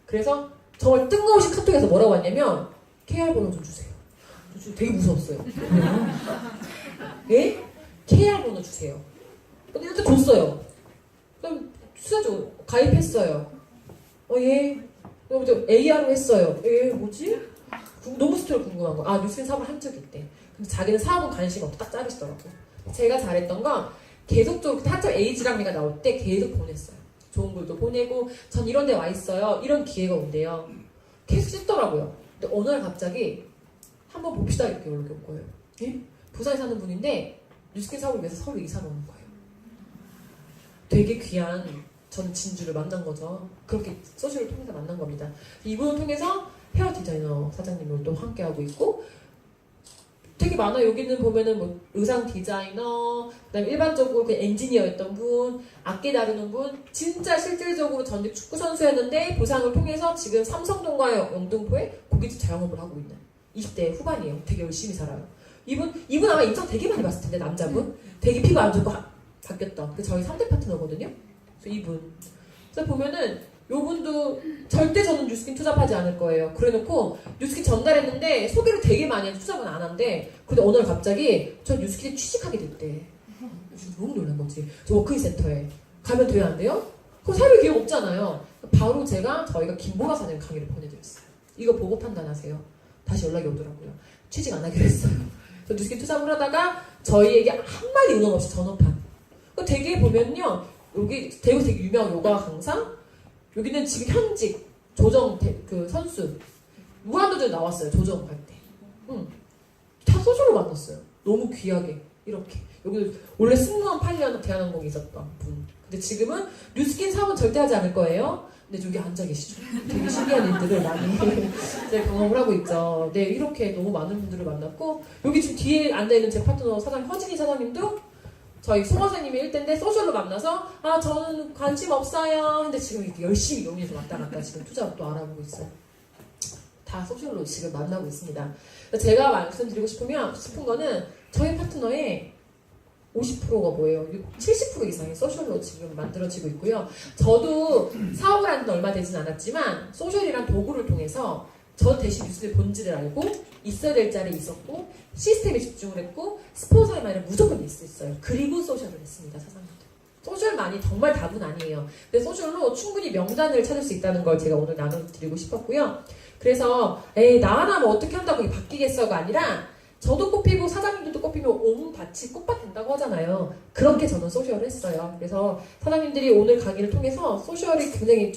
Speaker 1: 그래서 정말 뜬금없이 카톡에서 뭐라고 왔냐면 KR 번호 좀 주세요. 되게 무서웠어요. 예? KR 번호 주세요. 근데 일단 줬어요. 그럼 투자죠. 가입했어요. 예. 그럼 이제 AR로 했어요. 예, 뭐지? 너무 스토리 궁금한 거. 뉴스킨 사업을 한 적이 있대. 근데 자기는 사업은 관심 없고 딱 자르시더라고. 제가 잘했던 건 계속적으로 한참 에이지랑미가 나올 때 계속 보냈어요. 좋은 글도 보내고 전 이런 데 와 있어요. 이런 기회가 온대요. 계속 씻더라고요. 근데 어느 날 갑자기 한번 봅시다 이렇게 연락이 온 거예요. 예? 부산에 사는 분인데 뉴스킨 사업을 위해서 서울 이사를 오는 거예요. 되게 귀한 전 진주를 만난 거죠. 그렇게 소셜을 통해서 만난 겁니다. 이분을 통해서 헤어 디자이너 사장님을 또 함께 하고 있고 되게 많아요. 여기는 보면은 뭐 의상 디자이너, 그다음에 일반적으로 그 엔지니어였던 분, 악기 다루는 분, 진짜 실질적으로 전직 축구 선수였는데 부상을 통해서 지금 삼성동과 영등포에 고깃집 자영업을 하고 있는 20대 후반이에요. 되게 열심히 살아요. 이분 아마 인상 되게 많이 봤을 텐데 남자분, 되게 피부 안 좋고 바뀌었던 그 저희 3대 파트너거든요. 그래서 이분. 그래서 보면은 요분도 절대 저는 뉴스킨 투잡하지 않을 거예요. 그래놓고 뉴스킨 전달했는데 소개를 되게 많이 해서 투잡은 안 한대. 근데 어느 날 갑자기 저 뉴스킨에 취직하게 됐대. 너무 놀란 거지. 저 워크인 센터에 가면 돼요 안 돼요? 그럼 사실 기억 없잖아요. 바로 저희가 김보라 사장님 강의를 보내드렸어요. 이거 보고 판단하세요. 다시 연락이 오더라고요. 취직 안 하기로 했어요. 그래서 뉴스킨 투잡을 하다가 저희에게 한마디 의논 없이 전업한. 되게 보면요. 여기 대구 되게 유명한 요가 강사 여기는 지금 현직 조정 그 선수 무한도전 나왔어요. 조정 갈 때. 다 소주로 만났어요. 너무 귀하게 이렇게. 여기 원래 승무원 8년 대한항공에 있었던 분. 근데 지금은 뉴스킨 사업은 절대 하지 않을 거예요. 근데 저기 앉아 계시죠. 되게 신기한 일들을 많이 경험을 하고 있죠. 네, 이렇게 너무 많은 분들을 만났고 여기 지금 뒤에 앉아있는 제 파트너 사장님 허진희 사장님도 저희 송화사님이 1대인데 소셜로 만나서 저는 관심 없어요. 근데 지금 이렇게 열심히 용인에서 왔다 갔다 지금 투자로 또 알아보고 있어요. 다 소셜로 지금 만나고 있습니다. 제가 말씀드리고 싶은 거는 저희 파트너의 50%가 뭐예요? 70% 이상이 소셜로 지금 만들어지고 있고요. 저도 사업을 한 지 얼마 되진 않았지만 소셜이란 도구를 통해서 저 대신 뉴스의 본질을 알고 있어야 될 자리에 있었고 시스템에 집중을 했고 스폰서의 말을 무조건 있어요. 그리고 소셜을 했습니다. 사장님들. 소셜만이 정말 답은 아니에요. 근데 소셜로 충분히 명단을 찾을 수 있다는 걸 제가 오늘 나눠드리고 싶었고요. 그래서 나 하나 뭐 어떻게 한다고 이게 바뀌겠어가 아니라 저도 꽃피고 사장님들도 꽃피면 온 밭이 꽃밭 된다고 하잖아요. 그렇게 저는 소셜을 했어요. 그래서 사장님들이 오늘 강의를 통해서 소셜이 굉장히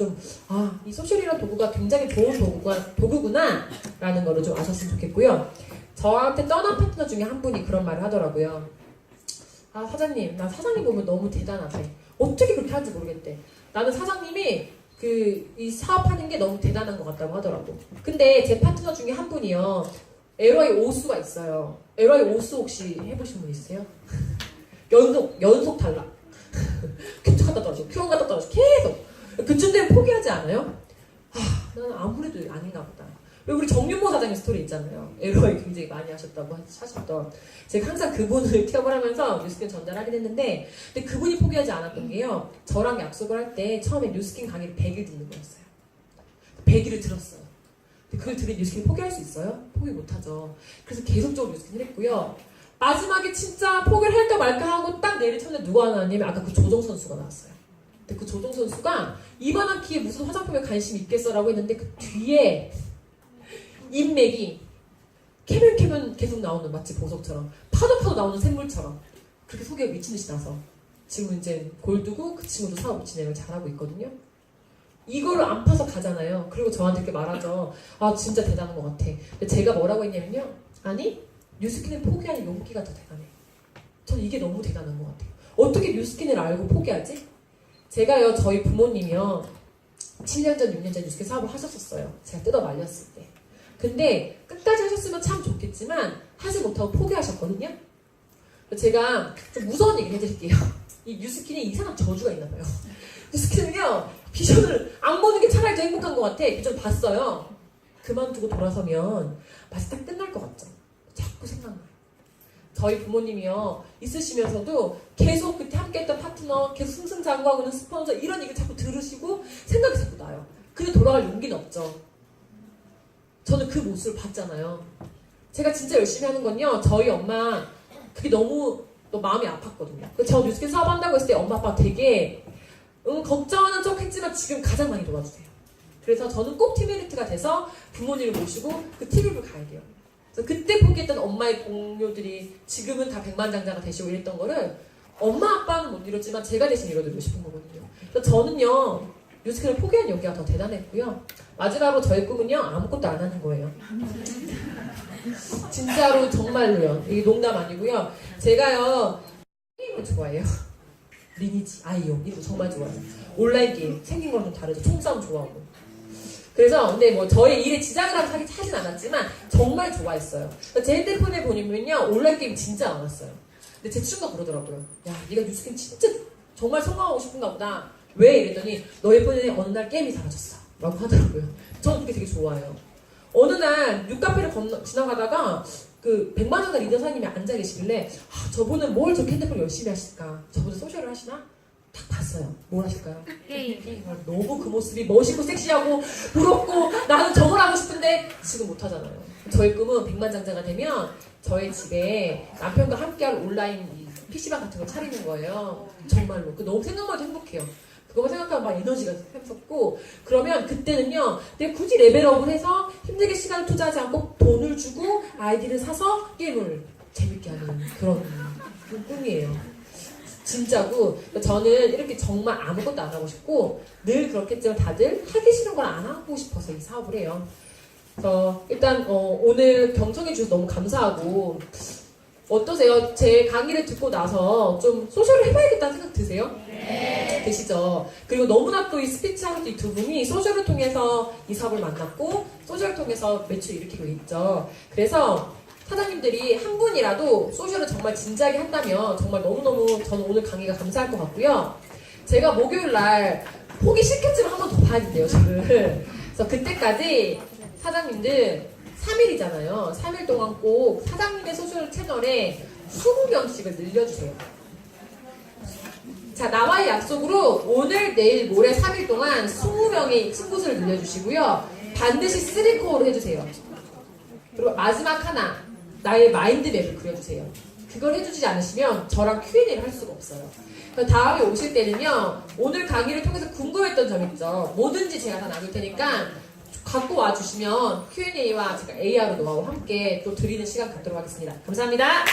Speaker 1: 이 소셜이라는 도구가 굉장히 좋은 도구구나 라는 거를 좀 아셨으면 좋겠고요. 저한테 떠난 파트너 중에 한 분이 그런 말을 하더라고요. 사장님, 나 사장님 보면 너무 대단하대. 어떻게 그렇게 하는지 모르겠대. 나는 사장님이 이 사업하는 게 너무 대단한 것 같다고 하더라고. 근데 제 파트너 중에 한 분이요. LY 오수가 있어요. LY 오수 혹시 해보신 분 있으세요? 연속 탈락. 큐 갖다 떨어지고, 큐 갖다 떨어지고, 계속. 그쯤 되면 포기하지 않아요? 나는 아무래도 아닌가 보다. 왜 우리 정윤모 사장님 스토리 있잖아요. LOA 굉장히 많이 하셨던. 제가 항상 그분을 픽업을 하면서 뉴스킨 전달하긴 했는데, 근데 그분이 포기하지 않았던 게요. 저랑 약속을 할 때 처음에 뉴스킨 강의를 100일 듣는 거였어요. 100일을 들었어요. 근데 그걸 들은 뉴스킨 포기할 수 있어요? 포기 못하죠. 그래서 계속적으로 뉴스킨을 했고요. 마지막에 진짜 포기를 할까 말까 하고 딱 내리쳤는데 누가 나왔냐면 아까 그 조정 선수가 나왔어요. 근데 그 조정 선수가 이만한 키에 무슨 화장품에 관심 있겠어라고 했는데 그 뒤에 인맥이 캐면 계속 나오는 마치 보석처럼 파도 나오는 샘물처럼 그렇게 소개가 미친듯이 나서 지금 이제 골드고 그 친구도 사업 진행을 잘하고 있거든요. 이거를 안 파서 가잖아요. 그리고 저한테 이렇게 말하죠. 아 진짜 대단한 것 같아. 근데 제가 뭐라고 했냐면요. 아니 뉴스킨을 포기하는 용기가 더 대단해. 저는 이게 너무 대단한 것 같아요. 어떻게 뉴스킨을 알고 포기하지? 제가요 저희 부모님이요 7년 전 6년 전 뉴스킨 사업을 하셨었어요. 제가 뜯어 말렸을 때. 근데 끝까지 하셨으면 참 좋겠지만 하지 못하고 포기하셨거든요. 제가 좀 무서운 얘기 해드릴게요. 이 뉴스킨에 이상한 저주가 있나 봐요. 뉴스킨은요 비전을 안 보는 게 차라리 더 행복한 것 같아. 비전 봤어요. 그만두고 돌아서면 마치 딱 끝날 것 같죠. 자꾸 생각나요. 저희 부모님이요 있으시면서도 계속 그때 함께했던 파트너 계속 승승장구하고 있는 스폰서 이런 얘기 자꾸 들으시고 생각이 자꾸 나요. 근데 돌아갈 용기는 없죠. 저는 그 모습을 봤잖아요. 제가 진짜 열심히 하는 건요 저희 엄마 그게 너무 마음이 아팠거든요. 저 뉴스킨 사업한다고 했을 때 엄마 아빠 되게 걱정하는 척 했지만 지금 가장 많이 도와주세요. 그래서 저는 꼭 팀메리트가 돼서 부모님을 모시고 그 팀을 가야 돼요. 그래서 그때 포기했던 엄마의 동료들이 지금은 다 백만장자가 되시고 이랬던 거를 엄마 아빠는 못 이뤘지만 제가 대신 이뤄드리고 싶은 거거든요. 그래서 저는요 뉴스킨을 포기한 용기가 더 대단했고요. 마지막으로 저의 꿈은요 아무것도 안 하는 거예요. 진짜로 정말로요. 이게 농담 아니고요. 제가요 게임을 좋아해요. 리니지, 아이오 이런 거 정말 좋아해요. 온라인 게임 생긴 거랑 좀 다르죠. 총싸움 좋아하고. 그래서 근데 뭐 저의 일에 지장을 하진 않았지만 정말 좋아했어요. 제 핸드폰에 보니면요 온라인 게임 진짜 많았어요. 근데 제 친구가 그러더라고요. 야 네가 뉴스킨 진짜 정말 성공하고 싶은가 보다. 왜? 이랬더니 너의 폰에 어느 날 게임이 사라졌어 라고 하더라고요. 저는 그게 되게 좋아해요. 어느 날 뉴카페를 지나가다가 그 100만원짜리 리더사님이 앉아 계시길래 저분은 뭘 저렇게 핸드폰 열심히 하실까? 저분은 소셜을 하시나? 딱 봤어요. 뭘 하실까요? 게임. 너무 그 모습이 멋있고 섹시하고 부럽고 나는 저걸 하고 싶은데 지금 못하잖아요. 저의 꿈은 백만장자가 되면 저의 집에 남편과 함께할 온라인 PC방 같은 거 차리는 거예요. 정말로. 너무 생각만 해도 행복해요. 그거 생각하면 막 에너지가 샘솟고 그러면 그때는요 내가 굳이 레벨업을 해서 힘들게 시간을 투자하지 않고 돈을 주고 아이디를 사서 게임을 재밌게 하는 그런 꿈이에요. 진짜고 저는 이렇게 정말 아무것도 안 하고 싶고 늘 그렇겠지만 다들 하기 싫은 걸 안 하고 싶어서 이 사업을 해요. 그래서 일단 오늘 경청해 주셔서 너무 감사하고 어떠세요? 제 강의를 듣고 나서 좀 소셜을 해봐야겠다는 생각 드세요? 네. 드시죠? 그리고 너무나 또 이 스피치 하는 이 두 분이 소셜을 통해서 이 사업을 만났고 소셜을 통해서 매출 일으키고 있죠. 그래서 사장님들이 한 분이라도 소셜을 정말 진지하게 한다면 정말 너무너무 저는 오늘 강의가 감사할 것 같고요. 제가 목요일날 보기 싫겠지만 한 번 더 봐야 돼요, 저를. 그래서 그때까지 사장님들 3일이잖아요. 3일 동안 꼭 사장님의 소셜 채널에 20명씩을 늘려주세요. 자, 나와의 약속으로 오늘, 내일, 모레 3일 동안 20명의 친구수를 늘려주시고요. 반드시 3코어로 해주세요. 그리고 마지막 하나, 나의 마인드맵을 그려주세요. 그걸 해주지 않으시면 저랑 Q&A를 할 수가 없어요. 다음에 오실 때는요, 오늘 강의를 통해서 궁금했던 점 있죠. 뭐든지 제가 다 나눌 테니까 갖고 와주시면 Q&A와 제가 AR 노하우와 함께 또 드리는 시간 갖도록 하겠습니다. 감사합니다.